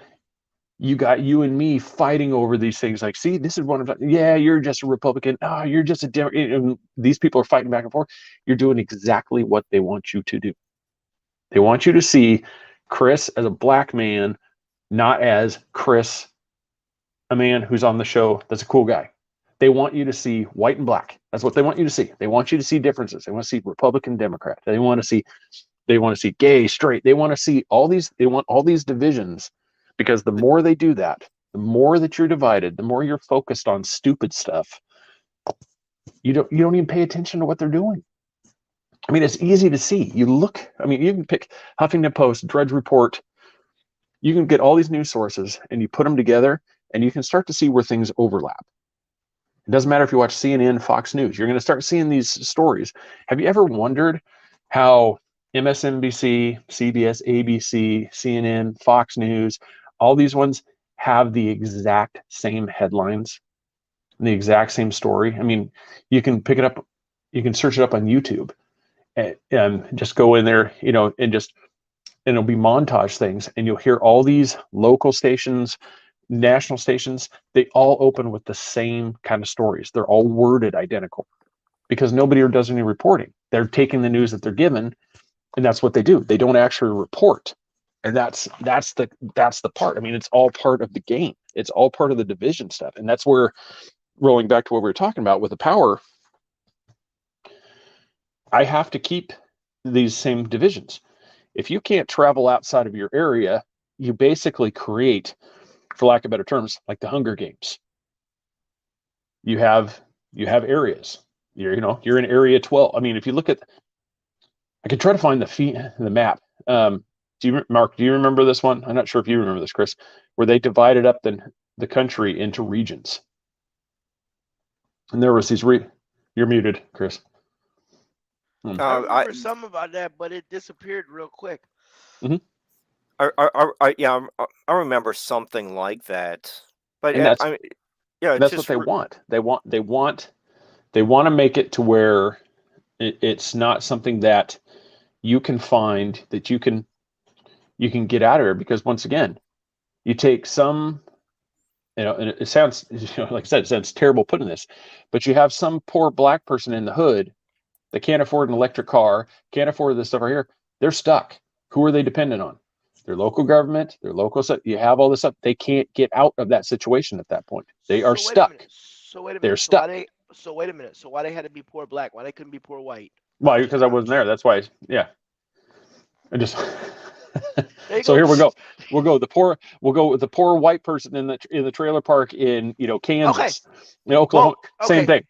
you got you and me fighting over these things. Like, see, this is one of them. Yeah, you're just a Republican. Oh, you're just a Democrat. These people are fighting back and forth. You're doing exactly what they want you to do. They want you to see Chris as a black man, not as Chris, a man who's on the show that's a cool guy. They want you to see white and black. That's what they want you to see. They want you to see differences. They want to see Republican, Democrat. They want to see gay, straight. They want to see all these. They want all these divisions, because the more they do that, the more that you're divided, the more you're focused on stupid stuff. You don't even pay attention to what they're doing. I mean, it's easy to see. You look, I mean, you can pick Huffington Post, Drudge Report. You can get all these news sources and you put them together and you can start to see where things overlap. It doesn't matter if you watch CNN, Fox News, you're going to start seeing these stories. Have you ever wondered how MSNBC, CBS, ABC, CNN, Fox News, all these ones have the exact same headlines, the exact same story? I mean, you can pick it up, you can search it up on YouTube and just go in there, you know, and it'll be montage things, and you'll hear all these local stations, national stations, they all open with the same kind of stories. They're all worded identical because nobody does any reporting. They're taking the news that they're given, and that's what they do. They don't actually report. And that's the part. I mean, it's all part of the game. It's all part of the division stuff. And that's where, rolling back to what we were talking about with the power, I have to keep these same divisions. If you can't travel outside of your area, you basically create, for lack of better terms, like the Hunger Games. You have areas. You're in area 12. I mean, if you look at, I could try to find the map. Mark, do you remember this one? I'm not sure if you remember this, Chris, where they divided up the country into regions. And there was these you're muted, Chris. I remember some about that, but it disappeared real quick. Mm-hmm. I remember something like that. But that's it's what they want. They want to make it to where it's not something that you can find, that you can get out of there. Because once again, you take some, and it sounds, like I said, it sounds terrible putting this, but you have some poor black person in the hood that can't afford an electric car, can't afford this stuff right here. They're stuck. Who are they dependent on? Their local government, their local stuff. You have all this stuff. They can't get out of that situation at that point. They are stuck. So wait a minute. They're stuck. So wait a minute. So why they had to be poor black? Why they couldn't be poor white? Why? Because I wasn't there. That's why. Yeah. I just. So here we go. We'll go with the poor white person in the trailer park in Kansas, Oklahoma. Well, Same thing.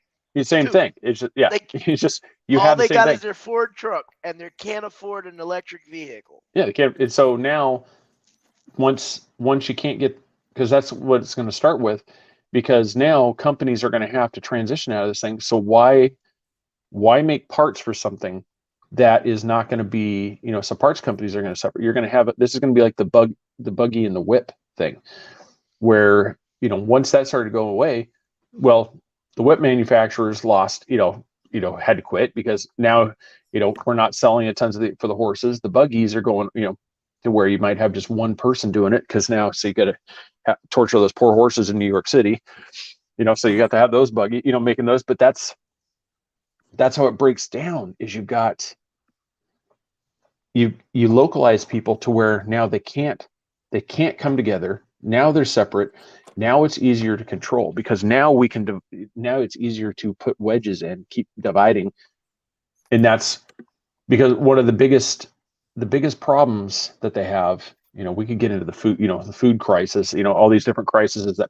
Same thing. It's just it's just you have the same thing. All they got is their Ford truck, and they can't afford an electric vehicle. Yeah, they can't. And so now, once you can't get, because that's what it's going to start with, because now companies are going to have to transition out of this thing. So why make parts for something that is not going to be, some parts companies are going to suffer. You're going to have this is going to be like the buggy and the whip thing, where once that started to go away, well, the whip manufacturers lost, had to quit because now, we're not selling a tons for the horses. The buggies are going, to where you might have just one person doing it, because now, so you got to torture those poor horses in New York City, so you got to have those buggy, making those. But that's how it breaks down. Is you localize people to where now they can't come together. Now they're separate. Now it's easier to control, because now now it's easier to put wedges in, keep dividing. And that's because one of the biggest problems that they have, we could get into the food crisis, all these different crises that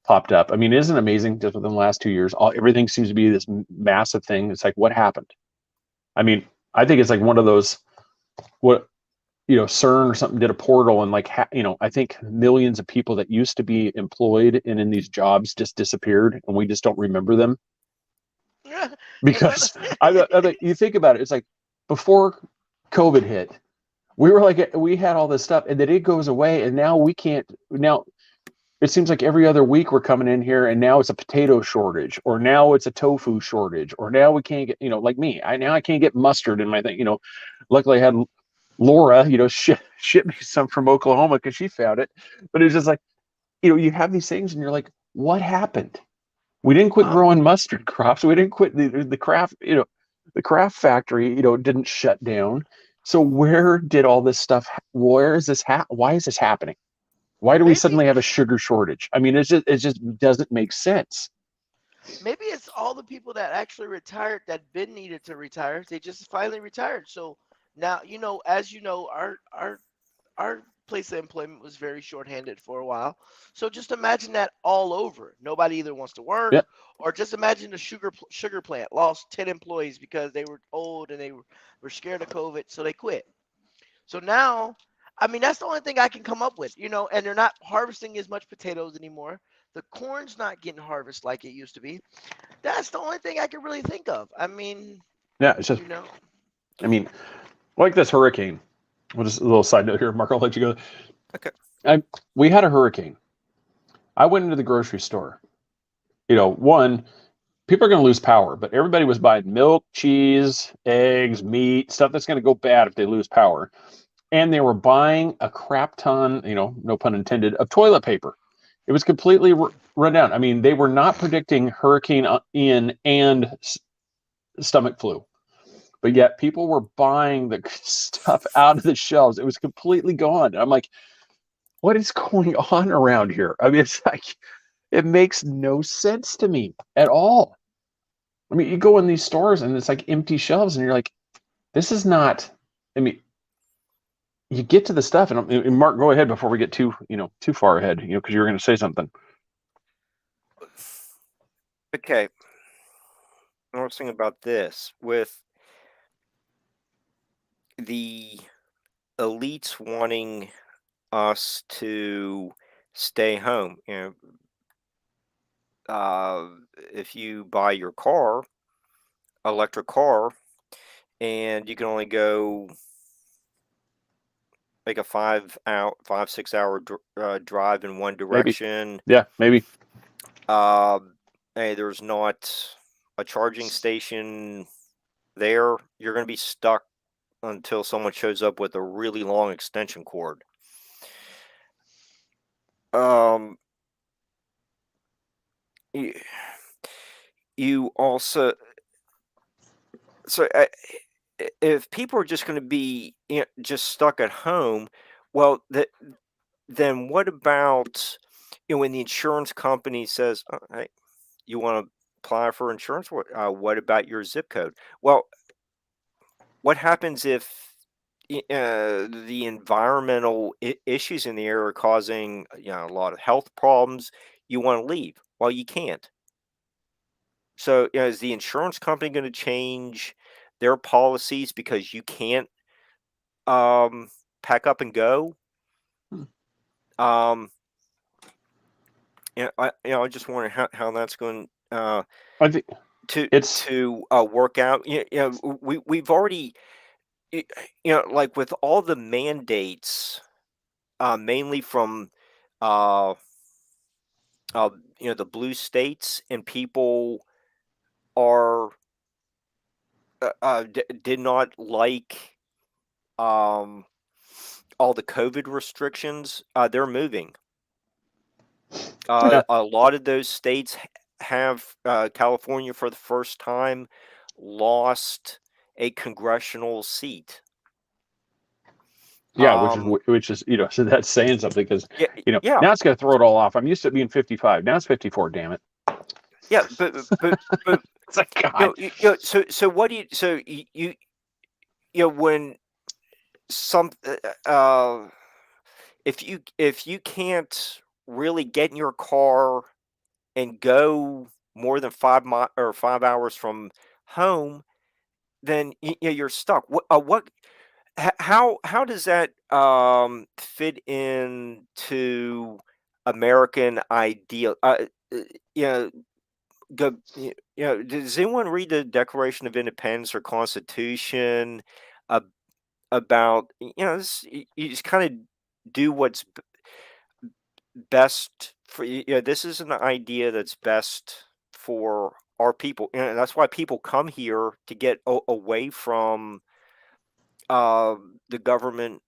popped up. I mean, isn't it amazing just within the last 2 years, everything seems to be this massive thing. It's like, what happened? I mean, I think it's like one of those, CERN or something did a portal, and I think millions of people that used to be employed and in these jobs just disappeared, and we just don't remember them. Because you think about it, it's like before COVID hit, we had all this stuff, and then it goes away, and now we can't. Now it seems like every other week we're coming in here, and now it's a potato shortage, or now it's a tofu shortage, or now we can't get, like me, I can't get mustard in my thing. Luckily I had Laura, ship me some from Oklahoma because she found it. But it's just like, you have these things, and you're like, what happened? We didn't quit growing mustard crops. We didn't quit the craft, the craft factory, didn't shut down. So where did all this stuff? Where is this? Why is this happening? Why do we suddenly have a sugar shortage? I mean, it just doesn't make sense. Maybe it's all the people that actually retired that been needed to retire. They just finally retired. So now, as you know, our place of employment was very shorthanded for a while. So just imagine that all over. Nobody either wants to work, Yeah. or just imagine a sugar plant lost 10 employees because they were old and they were scared of COVID, so they quit. So now, I mean, that's the only thing I can come up with, and they're not harvesting as much potatoes anymore. The corn's not getting harvested like it used to be. That's the only thing I can really think of. I mean, Yeah, it's just, I mean, like this hurricane. Well, just a little side note here, Mark. I'll let you go. Okay. We had a hurricane. I went into the grocery store. One, people are going to lose power, but everybody was buying milk, cheese, eggs, meat, stuff that's going to go bad if they lose power. And they were buying a crap ton, no pun intended, of toilet paper. It was completely run down. I mean, they were not predicting Hurricane Ian and stomach flu, but yet people were buying the stuff out of the shelves. It was completely gone. And I'm like, what is going on around here? I mean, it's like, it makes no sense to me at all. I mean, you go in these stores and it's like empty shelves, and you're like, this is not. I mean, you get to the stuff, and Mark, go ahead before we get too far ahead, because you were going to say something. Okay. I was thinking about this with the elites wanting us to stay home. If you buy your car, electric car, and you can only go like a 6 hour drive in one direction. Yeah, maybe. Hey, there's not a charging station there. You're going to be stuck until someone shows up with a really long extension cord. You also, so if people are just going to be just stuck at home, well, then what about when the insurance company says, oh, hey, you want to apply for insurance? What about your zip code? Well, what happens if the environmental issues in the area are causing a lot of health problems? You want to leave. Well, you can't. So is the insurance company going to change their policies because you can't pack up and go? I just wonder how that's going I think to work out. We've already like with all the mandates, mainly from the blue states, and people are did not like all the COVID restrictions. They're moving. A lot of those states have California for the first time lost a congressional seat. Yeah, which is so that's saying something, because now it's going to throw it all off. I'm used to it being 55. Now it's 54. Damn it. Yeah, but it's like, God. So what do you when some if you can't really get in your car and go more than 5 hours from home, then you're stuck. How does that fit into American ideal? Does anyone read the Declaration of Independence or Constitution about this, you just kind of do what's best for this is an idea that's best for our people, and that's why people come here to get away from the government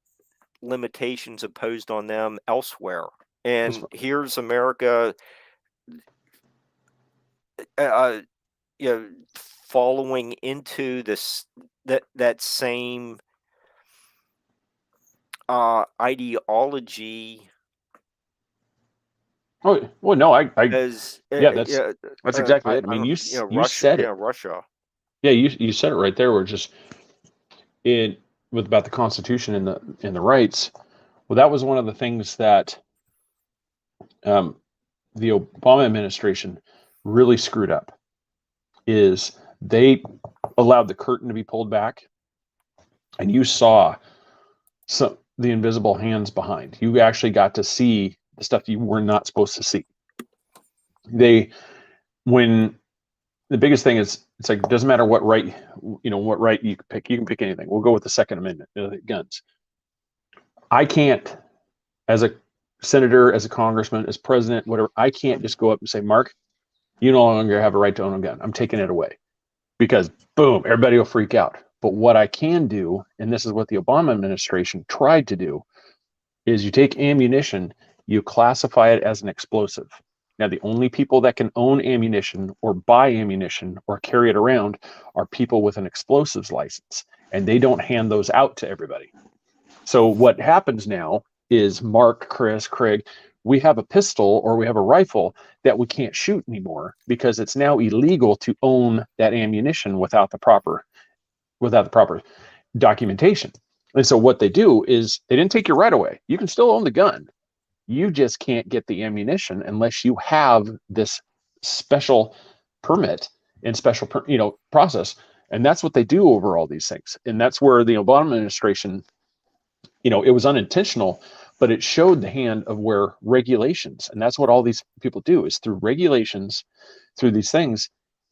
limitations imposed on them elsewhere. And here's America following into this that same ideology. Oh well, no, that's exactly it. I mean, you Russia, said it. Russia. Yeah, you said it right there. We're just with about the Constitution and the rights. Well, that was one of the things that the Obama administration really screwed up, is they allowed the curtain to be pulled back, and you saw the invisible hands behind. You actually got to see the stuff you were not supposed to see. When the biggest thing is, it's like, it doesn't matter what right you pick. You can pick anything. We'll go with the Second Amendment, guns. I can't, as a senator, as a congressman, as president, whatever, I can't just go up and say, Mark, you no longer have a right to own a gun. I'm taking it away, because boom, everybody will freak out. But what I can do, and this is what the Obama administration tried to do, is you take ammunition, you classify it as an explosive. Now, the only people that can own ammunition or buy ammunition or carry it around are people with an explosives license, and they don't hand those out to everybody. So what happens now is, Mark, Chris, Craig, we have a pistol or we have a rifle that we can't shoot anymore because it's now illegal to own that ammunition without the proper documentation. And so what they do is, they didn't take your right away. You can still own the gun. You just can't get the ammunition unless you have this special permit and special process. And that's what they do over all these things. And that's where the Obama administration, it was unintentional, but it showed the hand of where regulations, and that's what all these people do, is through regulations, through these things,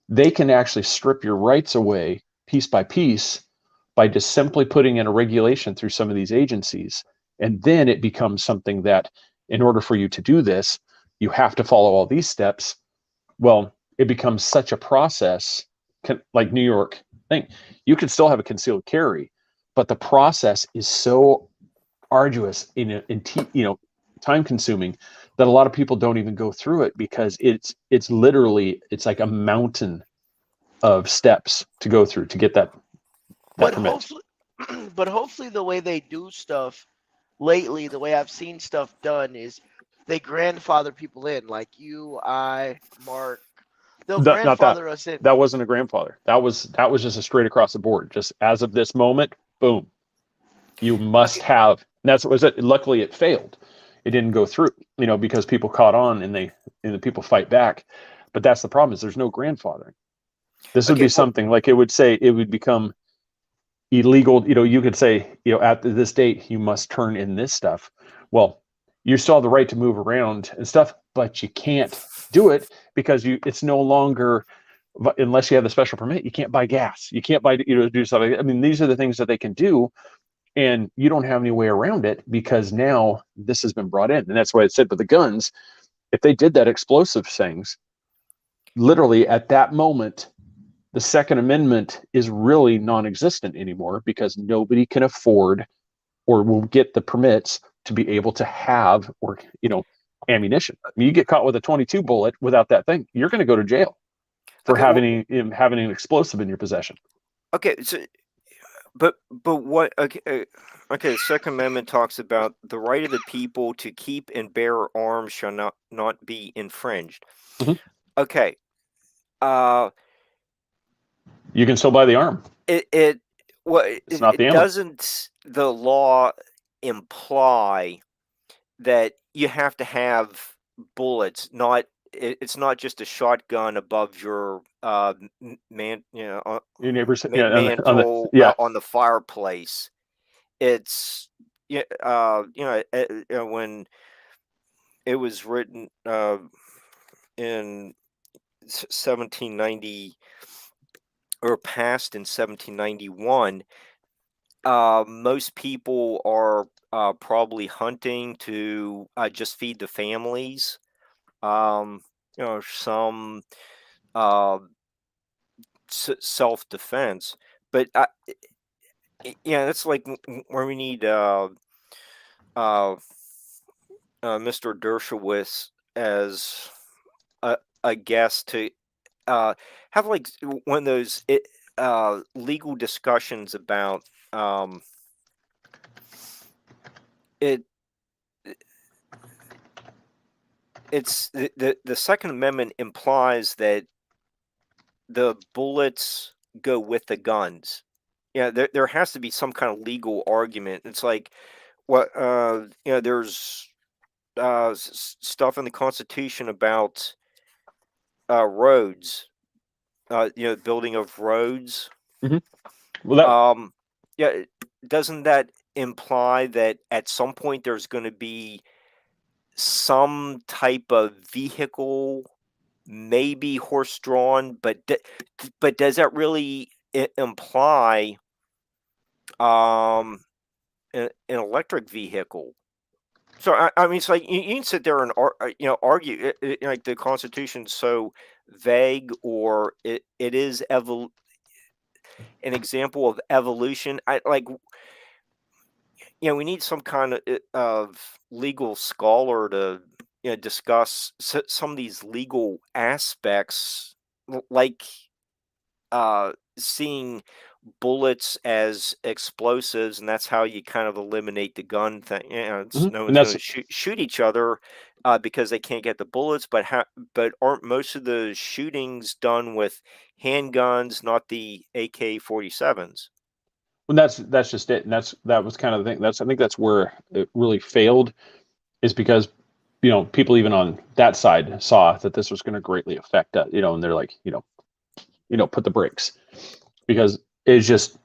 they can actually strip your rights away piece by piece by just simply putting in a regulation through some of these agencies. And then it becomes something that, in order for you to do this, you have to follow all these steps. Well, it becomes such a process, like New York thing. You can still have a concealed carry, but the process is so arduous and time consuming that a lot of people don't even go through it, because it's literally, it's like a mountain of steps to go through to get that permit. But hopefully the way they do stuff lately, the way I've seen stuff done, is they grandfather people in, like you, I, Mark. They'll grandfather us in. That wasn't a grandfather. That was just a straight across the board. Just as of this moment, boom, you must have. And that's what was it. Luckily, it failed. It didn't go through, because people caught on, and the people fight back. But that's the problem, is there's no grandfathering. This would be something like, it would become illegal. You could say, at this date, you must turn in this stuff. Well, you still have the right to move around and stuff, but you can't do it because it's no longer, unless you have the special permit, you can't buy gas. You can't buy, do stuff like that. I mean, these are the things that they can do, and you don't have any way around it, because now this has been brought in. And that's why it said with the guns, if they did that explosive things, literally at that moment, the Second Amendment is really non-existent anymore, because nobody can afford or will get the permits to be able to have, or ammunition. I mean, you get caught with a 22 bullet without that thing, you're going to go to jail for having an explosive in your possession. Okay, so but what? Okay, the Second Amendment talks about the right of the people to keep and bear arms shall not be infringed. Mhm. Okay. You can still buy the arm. Doesn't the law imply that you have to have bullets? It's not just a shotgun above your your neighbor's mantle on the fireplace. It's when it was written in 1790 or passed in 1791, most people are probably hunting to just feed the families. Some self-defense, but that's like where we need Mr. Dershowitz as a guest to have like one of those legal discussions about it's the Second Amendment implies that the bullets go with the guns. There has to be some kind of legal argument. It's like, what there's stuff in the Constitution about roads. Building of roads. Well, that, Yeah, doesn't that imply that at some point there's going to be some type of vehicle, maybe horse-drawn, but does that really imply an electric vehicle? So I mean, it's like you can sit there and argue like the Constitution's so vague, or it is an example of evolution. I like we need some kind of legal scholar to discuss some of these legal aspects, like seeing bullets as explosives, and that's how you kind of eliminate the gun thing. It's, no and one's that's going to shoot each other because they can't get the bullets. But aren't most of the shootings done with handguns, not the AK-47s? well, that's just it, and that was kind of the thing. I think that's where it really failed, is because people even on that side saw that this was going to greatly affect and they're like, put the brakes, because it's just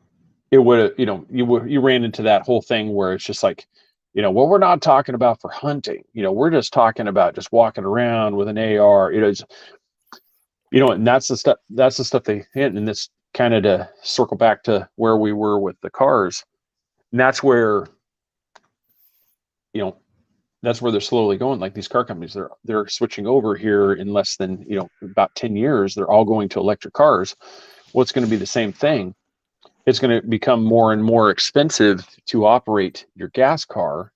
it would have you ran into that whole thing where it's just like, well, we're not talking about for hunting, we're just talking about just walking around with an AR, and that's the stuff they hit. And this kind of, to circle back to where we were with the cars, and that's where they're slowly going. Like these car companies, they're switching over here in less than about 10 years. They're all going to electric cars. What's going to be the same thing? It's going to become more and more expensive to operate your gas car,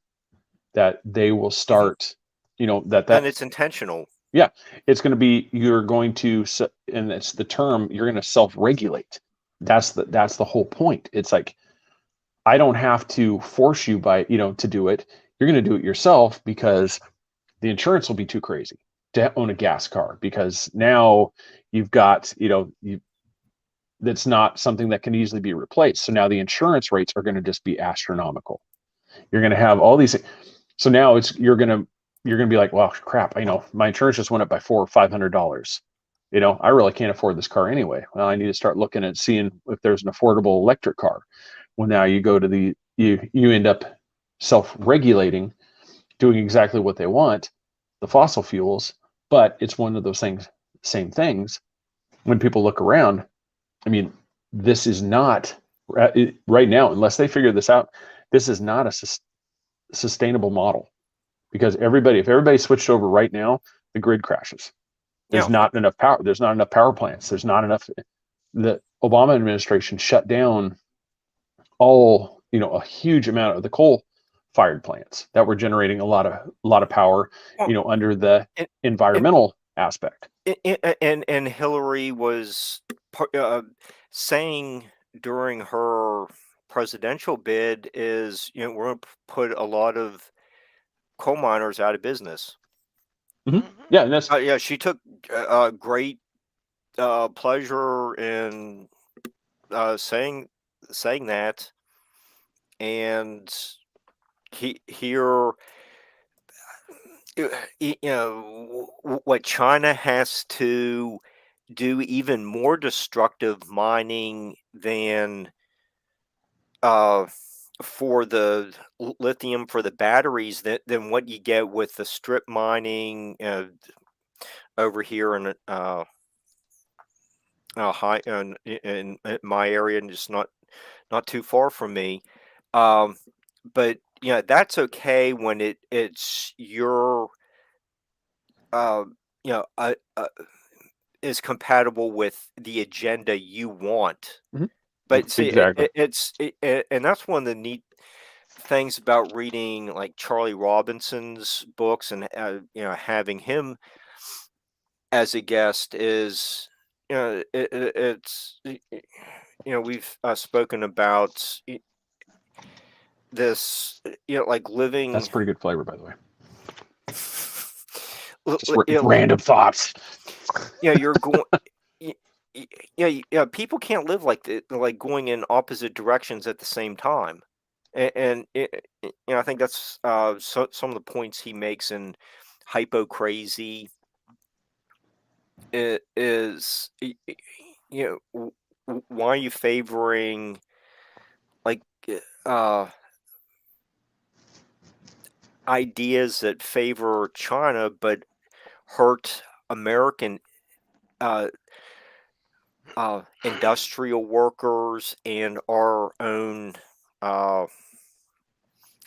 that they will start, that And it's intentional. yeah, it's going to be, you're going to, and it's the term, you're going to self-regulate. That's the whole point. It's like, I don't have to force you to do it. You're going to do it yourself, because the insurance will be too crazy to own a gas car, because now you've got, that's not something that can easily be replaced. So now the insurance rates are going to just be astronomical. You're going to have all these things. So now you're going to be like, well, crap, my insurance just went up by $400 or $500. I really can't afford this car anyway. Well, I need to start looking at seeing if there's an affordable electric car. Well, now you go to you end up self-regulating, doing exactly what they want, the fossil fuels. But it's one of those same things. When people look around, I mean, this is not right now, unless they figure this out, this is not a sustainable model, because if everybody switched over right now, the grid crashes. There's not enough power. There's not enough power plants. There's not enough. The Obama administration shut down a huge amount of the coal-fired plants that were generating a lot of power, under the environmental aspect. And Hillary was saying during her presidential bid is, we're going to put a lot of coal miners out of business. Mm-hmm. Yeah, and that's she took great pleasure in saying that, and here, what China has to do even more destructive mining than for the lithium for the batteries than what you get with the strip mining over here in high in my area, and just not too far from me. But that's okay when it's your is compatible with the agenda you want. Mhm. But see, Exactly. And that's one of the neat things about reading like Charlie Robinson's books, and having him as a guest is, it's we've spoken about this, like living. That's pretty good flavor, by the way. Just Like, random thoughts. you're going. Yeah, people can't live like going in opposite directions at the same time. And I think that's some of the points he makes in Hypo Crazy. It is, why are you favoring like uh, ideas that favor China but hurt American uh, industrial workers and our own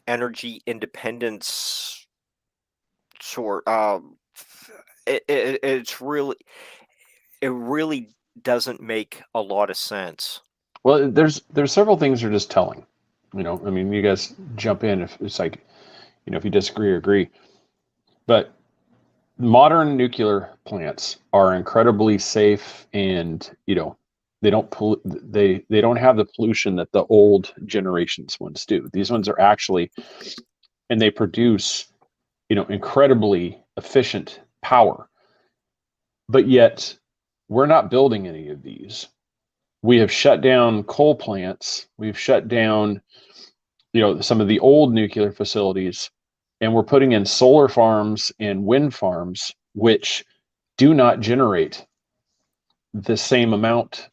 energy independence sort. It's really, it really doesn't make a lot of sense. Well, there's several things that are just telling. I mean, you guys jump in if it's like, if you disagree or agree. But modern nuclear plants are incredibly safe, and they don't they don't have the pollution that the old generations ones do. These ones are actually, and they produce incredibly efficient power. But yet we're not building any of these. We have shut down coal plants. We've shut down some of the old nuclear facilities, and we're putting in solar farms and wind farms, which do not generate the same amount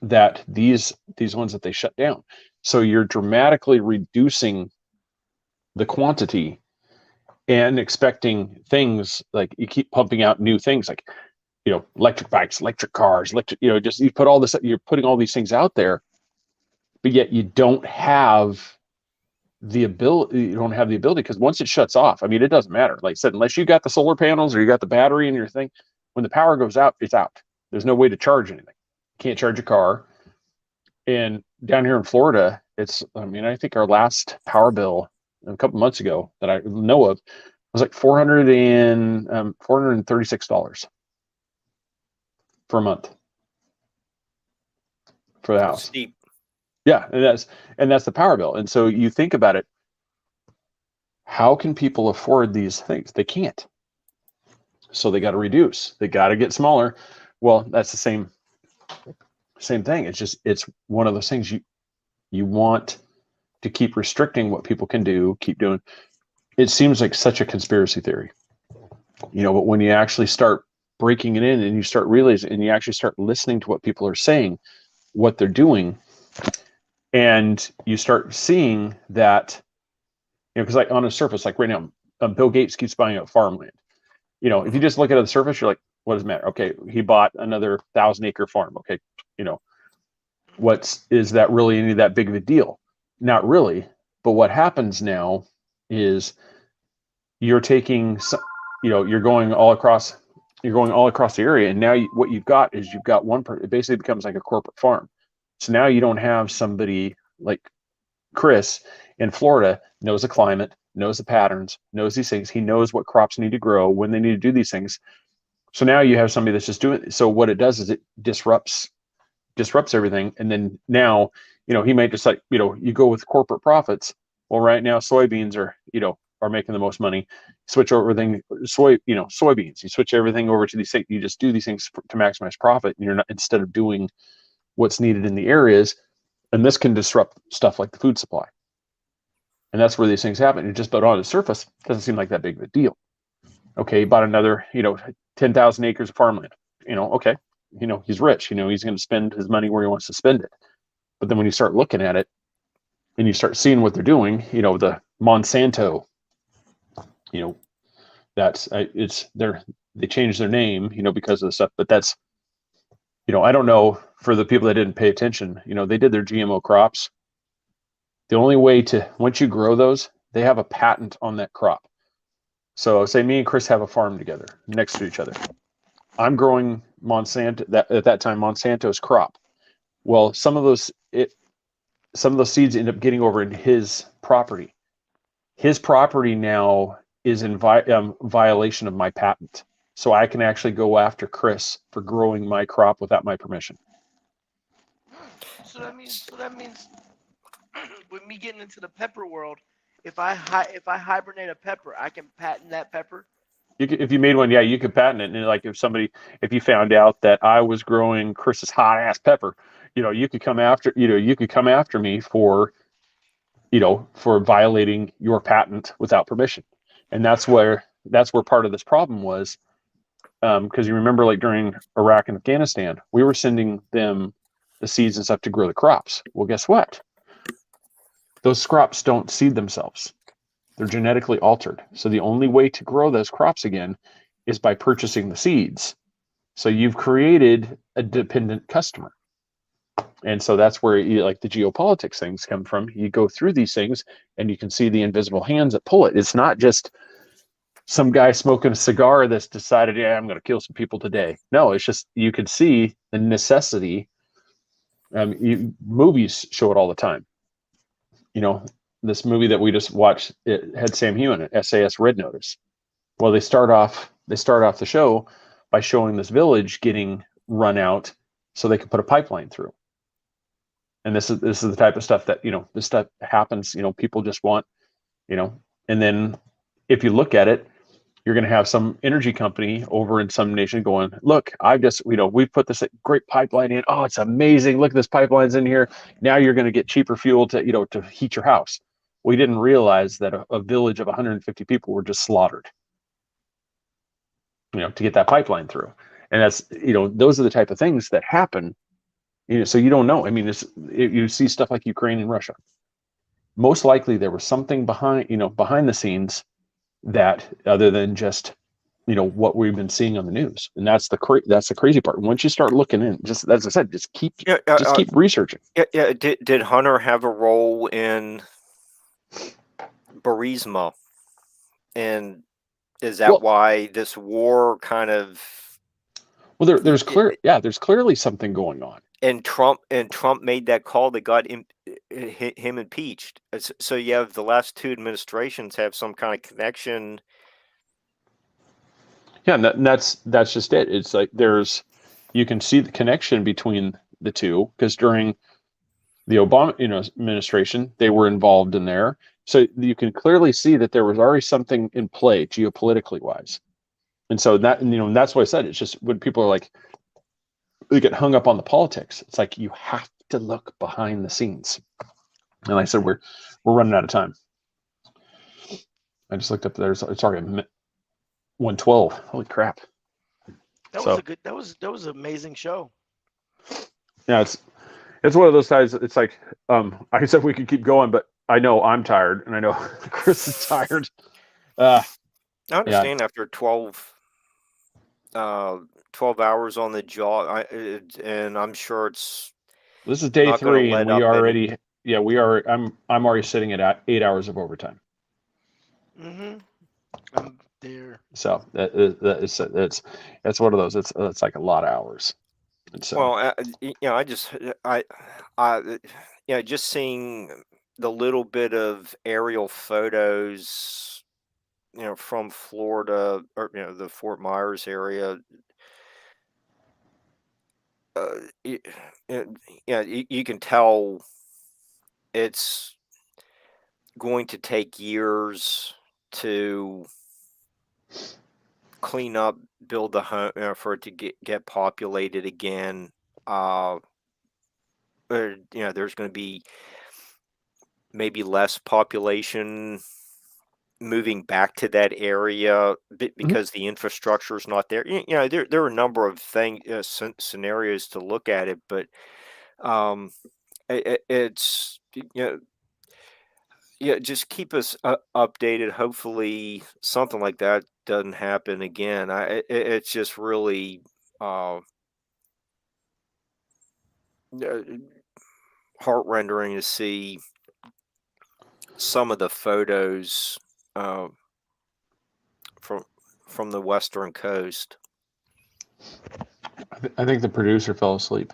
that these ones that they shut down. So you're dramatically reducing the quantity and expecting things like, you keep pumping out new things like electric bikes, electric cars, just you put all this, you're putting all these things out there, but yet you don't have the ability because once it shuts off, I mean, it doesn't matter. Like I said, unless you got the solar panels or you got the battery in your thing, when the power goes out, it's out. There's no way to charge anything. Can't charge a car. And down here in Florida, I think our last power bill a couple months ago that I know of was like $436 for a month for the house. Steep. Yeah, and that's the power bill. And so you think about it, how can people afford these things? They can't. So they got to reduce. They got to get smaller. Well, that's the same thing. It's one of those things you want to keep restricting what people can do, keep doing. It seems like such a conspiracy theory. But when you actually start breaking it in and you start realizing and you actually start listening to what people are saying, what they're doing, and you start seeing that, because like on the surface, like right now, Bill Gates keeps buying up farmland. If you just look at the surface, you're like, what does it matter? Okay, he bought another 1,000-acre farm. Okay, is that really any that big of a deal? Not really. But what happens now is you're taking, you're going all across the area, and now what you've got is you've got one person. It basically becomes like a corporate farm. So now you don't have somebody like Chris in Florida knows the climate, knows the patterns, knows these things. He knows what crops need to grow, when they need to do these things. So now you have somebody that's just doing it. So what it does is it disrupts everything. And then now, he might just like, you go with corporate profits. Well, right now soybeans are making the most money. Switch everything, soybeans. You switch everything over to these things. You just do these things to maximize profit. And you're not, instead of doing what's needed in the areas, and this can disrupt stuff like the food supply. And that's where these things happen. It just, but on the surface, doesn't seem like that big of a deal. Okay, he bought another, 10,000 acres of farmland. Okay, he's rich. He's going to spend his money where he wants to spend it. But then when you start looking at it, and you start seeing what they're doing, the Monsanto, they changed their name, because of the stuff. But that's, I don't know, for the people that didn't pay attention, they did their GMO crops. The only way once you grow those, they have a patent on that crop. So say me and Chris have a farm together next to each other. I'm growing at that time Monsanto's crop. Well, some of those seeds end up getting over in his property. His property now is in violation of my patent. So I can actually go after Chris for growing my crop without my permission. So that means with me getting into the pepper world, if I hibernate a pepper, I can patent that pepper. If you made one, yeah, you could patent it. And like if you found out that I was growing Chris's hot ass pepper, you could come after me for for violating your patent without permission. And that's where part of this problem was, because you remember, like during Iraq and Afghanistan, we were sending them the seeds and stuff to grow the crops. Well, guess what? Those crops don't seed themselves. They're genetically altered. So the only way to grow those crops again is by purchasing the seeds. So you've created a dependent customer. And so that's where like the geopolitics things come from. You go through these things and you can see the invisible hands that pull it. It's not just some guy smoking a cigar that's decided, yeah, I'm going to kill some people today. No, it's just, you could see the necessity. Movies show it all the time. This movie that we just watched, it had Sam Heughan at SAS Red Notice. Well, they start off the show by showing this village getting run out so they could put a pipeline through. And this is the type of stuff that, this stuff happens, people just want, and then if you look at it, you're going to have some energy company over in some nation going, look, we've put this great pipeline in. Oh, it's amazing. Look, this pipeline's in here. Now you're going to get cheaper fuel to heat your house. We didn't realize that a village of 150 people were just slaughtered, to get that pipeline through. And that's, those are the type of things that happen. So you don't know. I mean, you see stuff like Ukraine and Russia. Most likely there was something behind the scenes that, other than just, what we've been seeing on the news. And that's the crazy part. Once you start looking in, just as I said, just keep researching. Yeah. Did Hunter have a role in Burisma? And is that why this war kind of? Well, there's clearly something going on. And Trump made that call that got him impeached. So you have the last two administrations have some kind of connection. Yeah, and that's just it. It's like you can see the connection between the two, because during the Obama administration, they were involved in there. So you can clearly see that there was already something in play geopolitically wise. And so that's why I said, it's just when people are like, they get hung up on the politics. It's like, you have to look behind the scenes. And like I said, we're running out of time. I just looked up there. It's already 1:12. Holy crap! That was an amazing show. Yeah, it's one of those times. It's like, I said we could keep going, but I know I'm tired, and I know Chris is tired. I understand after 12 hours on the jaw, and I'm sure this is day 3, and we already I'm already sitting at 8 hours of overtime. I'm there. So that's one of those. It's like a lot of hours. And so, just seeing the little bit of aerial photos, from Florida, or the Fort Myers area. You can tell it's going to take years to clean up, build the home, for it to get populated again. There's going to be maybe less population moving back to that area because the infrastructure is not there. There are a number of scenarios to look at it, but it's just keep us updated. Hopefully something like that doesn't happen again. It's just really heart-rendering to see some of the photos from the western coast. I think the producer fell asleep.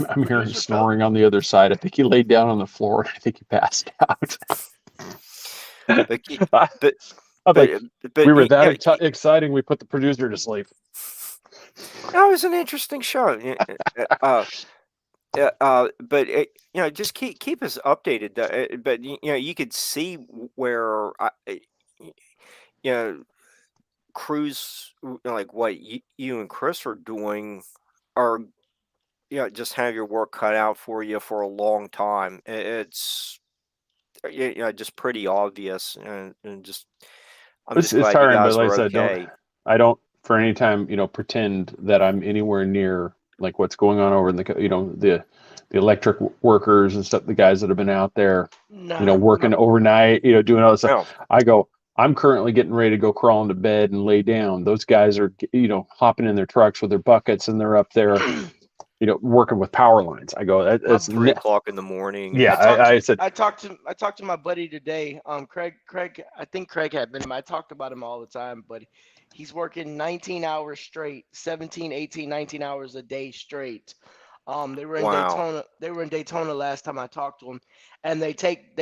I'm hearing snoring on the other side. I think he laid down on the floor, and I think he passed out. We were that exciting. We put the producer to sleep. That was an interesting show. But just keep us updated. But you could see where crews like what you and Chris are doing are just have your work cut out for you for a long time. It's just pretty obvious, and just I'm It's just glad you tiring, but guys like I were said, okay. I don't for any time, pretend that I'm anywhere near like what's going on over in the electric workers and stuff, the guys that have been out there, Nah, working overnight, doing all this stuff. No, I go, I'm currently getting ready to go crawl into bed and lay down. Those guys are, hopping in their trucks with their buckets and they're up there, working with power lines. I go, that's 3 o'clock in the morning, yeah. and I said, I talked to my buddy today. Craig. I think Craig had been. I talked about him all the time, but he's working 19 hours straight, 17, 18, 19 hours a day straight. They were in wow. Daytona. They were in Daytona last time I talked to him, and they take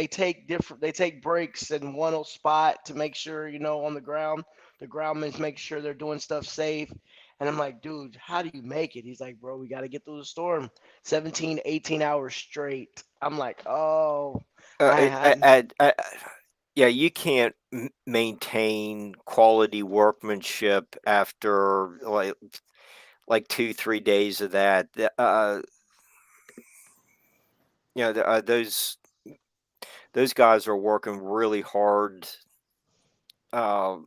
breaks in one little spot to make sure on the ground. The groundmen make sure they're doing stuff safe. And I'm like, dude, how do you make it? He's like, bro, we got to get through the storm. 17, 18 hours straight. I'm like, oh, I had. Yeah, you can't maintain quality workmanship after like 2-3 days of that. Those guys are working really hard to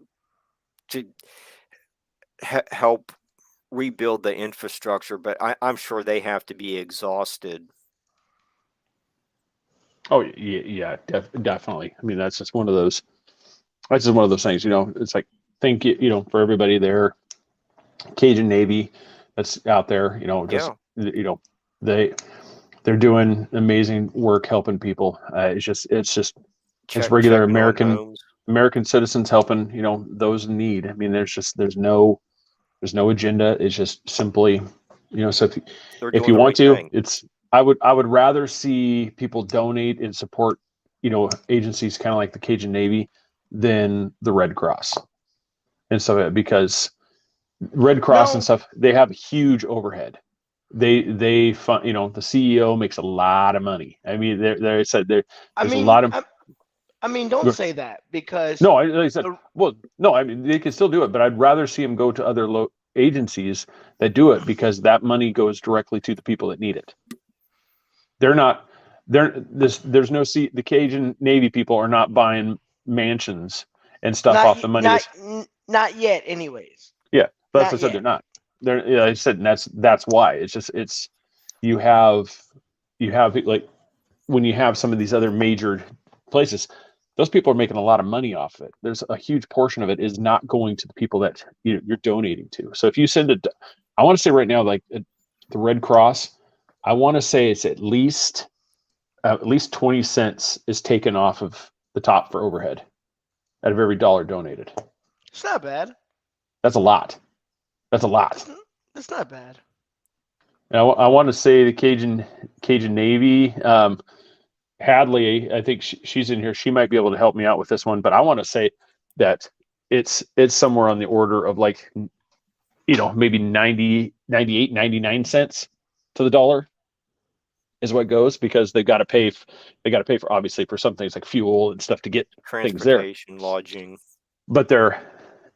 help rebuild the infrastructure, but I'm sure they have to be exhausted. oh yeah, definitely. I mean, that's just one of those. That's just one of those things. It's like thank you, for everybody there, Cajun Navy that's out there. Just Yeah, they're doing amazing work helping people. It's regular checking on homes. American citizens helping those in need. I mean, there's no agenda. It's just simply so They're if doing you the want right to, thing. I would rather see people donate and support agencies kind of like the Cajun Navy than the Red Cross and stuff, because Red Cross and No, stuff, they have huge overhead. They fund, the CEO makes a lot of money. I mean, they said I there's a mean, lot of don't say that because no. I said, the, well, no. I mean, they can still do it, but I'd rather see them go to other agencies that do it, because that money goes directly to the people that need it. They're not. There's no the Cajun Navy people are not buying mansions and stuff not off the money. not yet. Anyways, Yeah, that's what not I said. They're yet. not. Yeah, I said, and that's why. You have like when you have some of these other major places, those people are making a lot of money off of it. There's a huge portion of it is not going to the people that you're donating to. So if you send it, I want to say right now, like the Red Cross, I want to say it's at least 20 cents is taken off of the top for overhead out of every dollar donated. It's not bad. That's a lot. That's a lot. It's not bad. And I want to say the Cajun Navy, Hadley, I think she's in here. She might be able to help me out with this one, but I want to say that it's somewhere on the order of like, maybe 90, 98, 99 cents to the dollar is what goes, because they got to pay for obviously for some things like fuel and stuff to get things there. Transportation, lodging. But they're,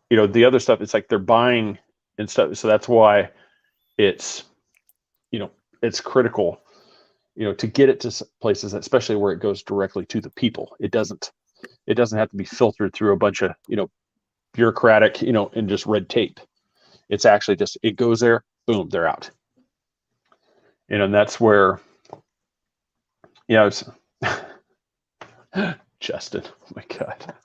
the other stuff, it's like they're buying and stuff. So that's why it's, it's critical, to get it to places, especially where it goes directly to the people. It doesn't have to be filtered through a bunch of, bureaucratic, and just red tape. It's actually just, it goes there, boom, they're out. And that's where, it's Justin, oh my God.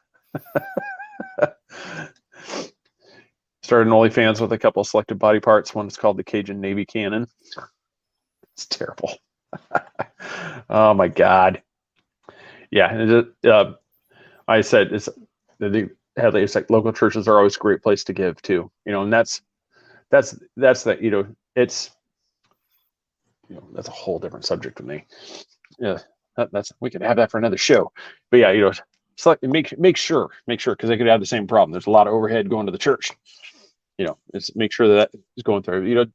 Started an OnlyFans with a couple of selected body parts. One is called the Cajun Navy Cannon. It's terrible. Oh my God. Yeah. I said it's like local churches are always a great place to give too, and that's it's, that's a whole different subject to me. Yeah. We could have that for another show, but yeah, make sure, because they could have the same problem. There's a lot of overhead going to the church, it's make sure that is going through,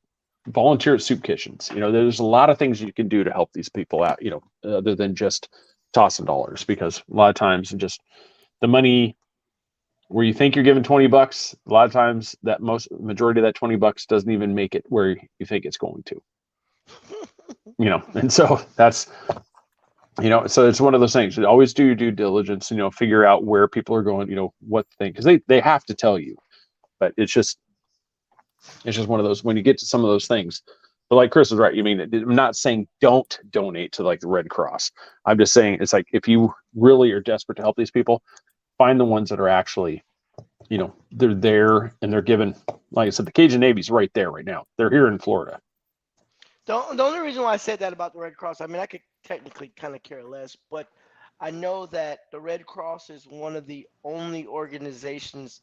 volunteer at soup kitchens. There's a lot of things you can do to help these people out, other than just tossing dollars, because a lot of times just the money where you think you're giving $20, a lot of times that majority of that $20 doesn't even make it where you think it's going to. And so that's, so it's one of those things. You always do your due diligence, figure out where people are going, what thing, because they have to tell you, but it's just one of those, when you get to some of those things. But like Chris is right. I'm not saying don't donate to like the Red Cross. I'm just saying it's like, if you really are desperate to help these people, find the ones that are actually, they're there and they're given, like I said, the Cajun Navy's right there right now. They're here in Florida. The only reason why I said that about the Red Cross, I mean, I could technically kind of care less, but I know that the Red Cross is one of the only organizations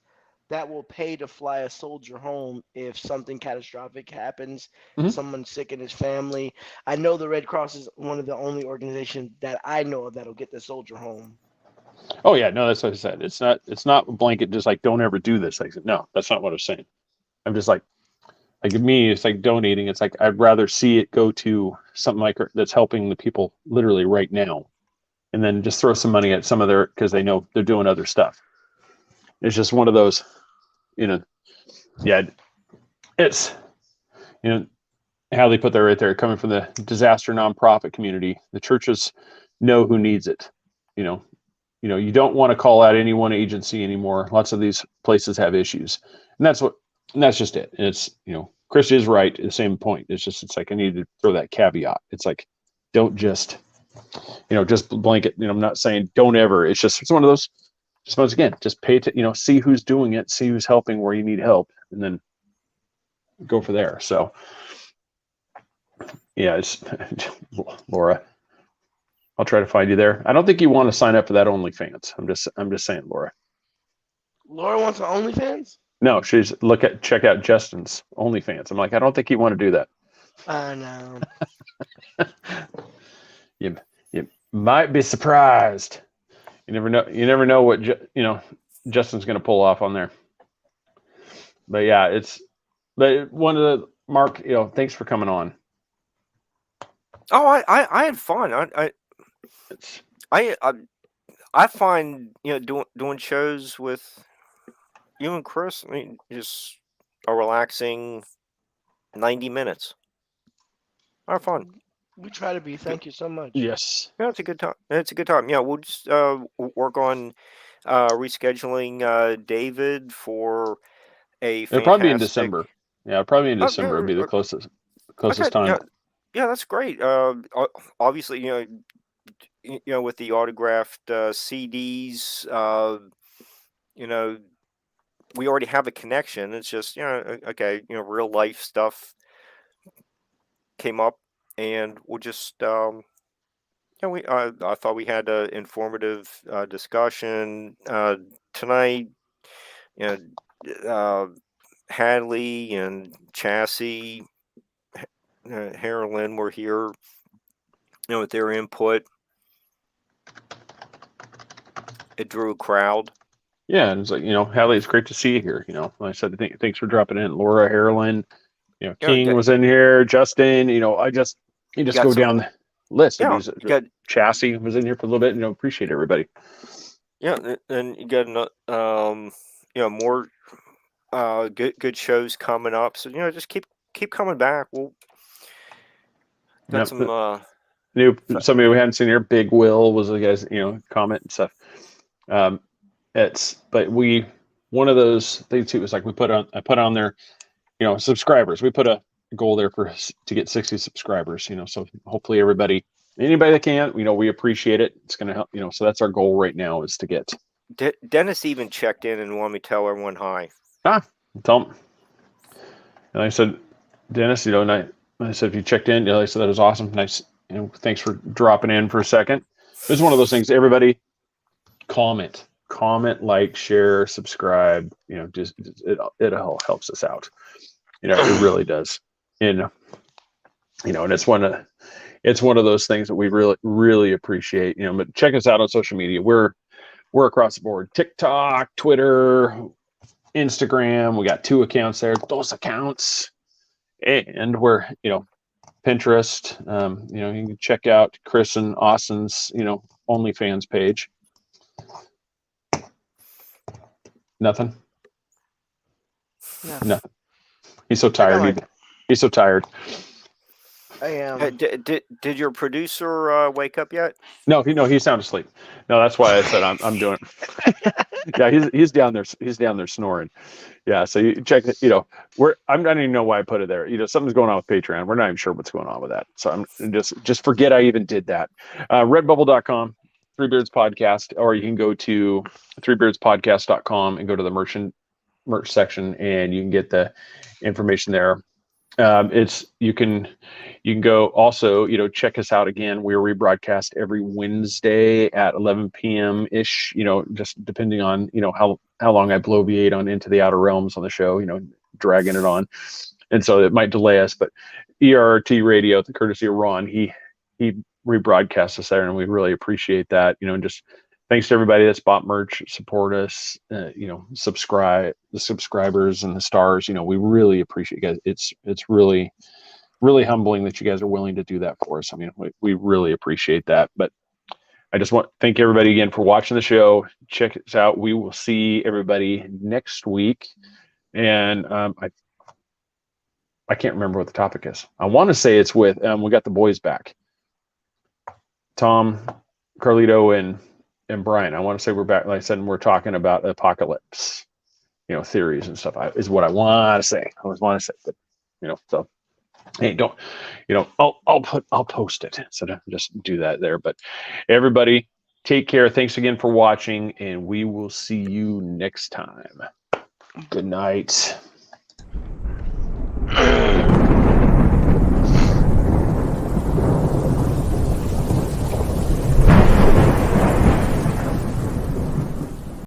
that will pay to fly a soldier home if something catastrophic happens, Mhm. someone's sick in his family. I know the Red Cross is one of the only organizations that I know of that'll get the soldier home. Oh yeah, no, that's what I said. It's not a blanket, just like don't ever do this. I said, no, that's not what I'm saying. I'm just like me, it's like donating. It's like I'd rather see it go to something like that's helping the people literally right now, and then just throw some money at some of their, because they know they're doing other stuff. It's just one of those, yeah. It's how they put that right there, coming from the disaster nonprofit community. The churches know who needs it. You don't want to call out any one agency anymore. Lots of these places have issues, and that's just it. And it's, Chris is right at the same point. It's like I need to throw that caveat. It's like, don't just, just blanket. I'm not saying don't ever. It's one of those. Just once again, just pay to, see who's doing it, see who's helping where you need help, and then go for there. So, yeah, it's Laura. I'll try to find you there. I don't think you want to sign up for that OnlyFans. I'm just saying, Laura. Laura wants an OnlyFans? No, she's check out Justin's OnlyFans. I'm like, I don't think you want to do that. I know. You might be surprised. You never know what Justin's going to pull off on there. But yeah, but one of the Mark, thanks for coming on. Oh, I had fun. I find doing shows with you and Chris, I mean, just a relaxing 90 minutes. Our fun. We try to be. Thank you so much. Yes. Yeah, it's a good time. It's a good time. Yeah, we'll just work on rescheduling David for a It'll probably be in fantastic. December. Yeah, probably in Oh, December would be the closest okay, time. yeah, that's great. Obviously, with the autographed CDs, we already have a connection. It's just, okay, real life stuff came up, and we'll just, I thought we had an informative discussion tonight. Hadley and Chassis, Harlan were here, with their input. It drew a crowd. Yeah, and it's like, Hadley, it's great to see you here. Like I said, thanks for dropping in. Laura, Harlan, King was in here. Justin, you just go down the list. Yeah, Chassis was in here for a little bit. Appreciate everybody. Yeah, and you got more good shows coming up. So just keep coming back. We'll got some somebody we hadn't seen here. Big Will was the guy's comment and stuff. But one of those things too was like I put on there, subscribers. We put a goal there to get 60 subscribers. So hopefully anybody that can, we appreciate it. It's gonna help. So that's our goal right now, is to get. Dennis even checked in and wanted me to tell everyone hi. Tell him. And I said, Dennis, I said, if you checked in, I said that was awesome. Nice. Thanks for dropping in for a second. It's one of those things. Everybody comment, like, share, subscribe. Just it all helps us out. It really does. And it's one of those things that we really, really appreciate. But check us out on social media. We're across the board: TikTok, Twitter, Instagram. We got 2 accounts there. Those accounts, and we're Pinterest. You can check out Chris and Austin's OnlyFans page. Nothing. Yeah. Nothing. He's so tired. He's so tired. I am. Did your producer wake up yet? No, he's sound asleep. No, that's why I said I'm doing it. Yeah, he's down there. He's down there snoring. Yeah, so you check it. I don't even know why I put it there. Something's going on with Patreon. We're not even sure what's going on with that. So I'm just forget I even did that. Redbubble.com, Three Beards Podcast, or you can go to threebeardspodcast.com and go to the merch section, and you can get the information there. You can go also, check us out again. We're rebroadcast every Wednesday at 11 p.m. ish, just depending on, how long I bloviate on Into the Outer Realms on the show, dragging it on. And so it might delay us, but ERT Radio, the courtesy of Ron, he rebroadcasts us there, and we really appreciate that, and just thanks to everybody that's bought merch, support us, subscribe, the subscribers and the stars. We really appreciate you guys. It's really, really humbling that you guys are willing to do that for us. I mean, we really appreciate that. But I just want to thank everybody again for watching the show. Check us out. We will see everybody next week. And I can't remember what the topic is. I want to say it's with, we got the boys back. Tom, Carlito, and Brian. I want to say we're back. Like I said, we're talking about apocalypse, theories and stuff. Is what I want to say. I always want to say, but so hey, don't, I'll post it. So just do that there. But everybody, take care. Thanks again for watching, and we will see you next time. Good night.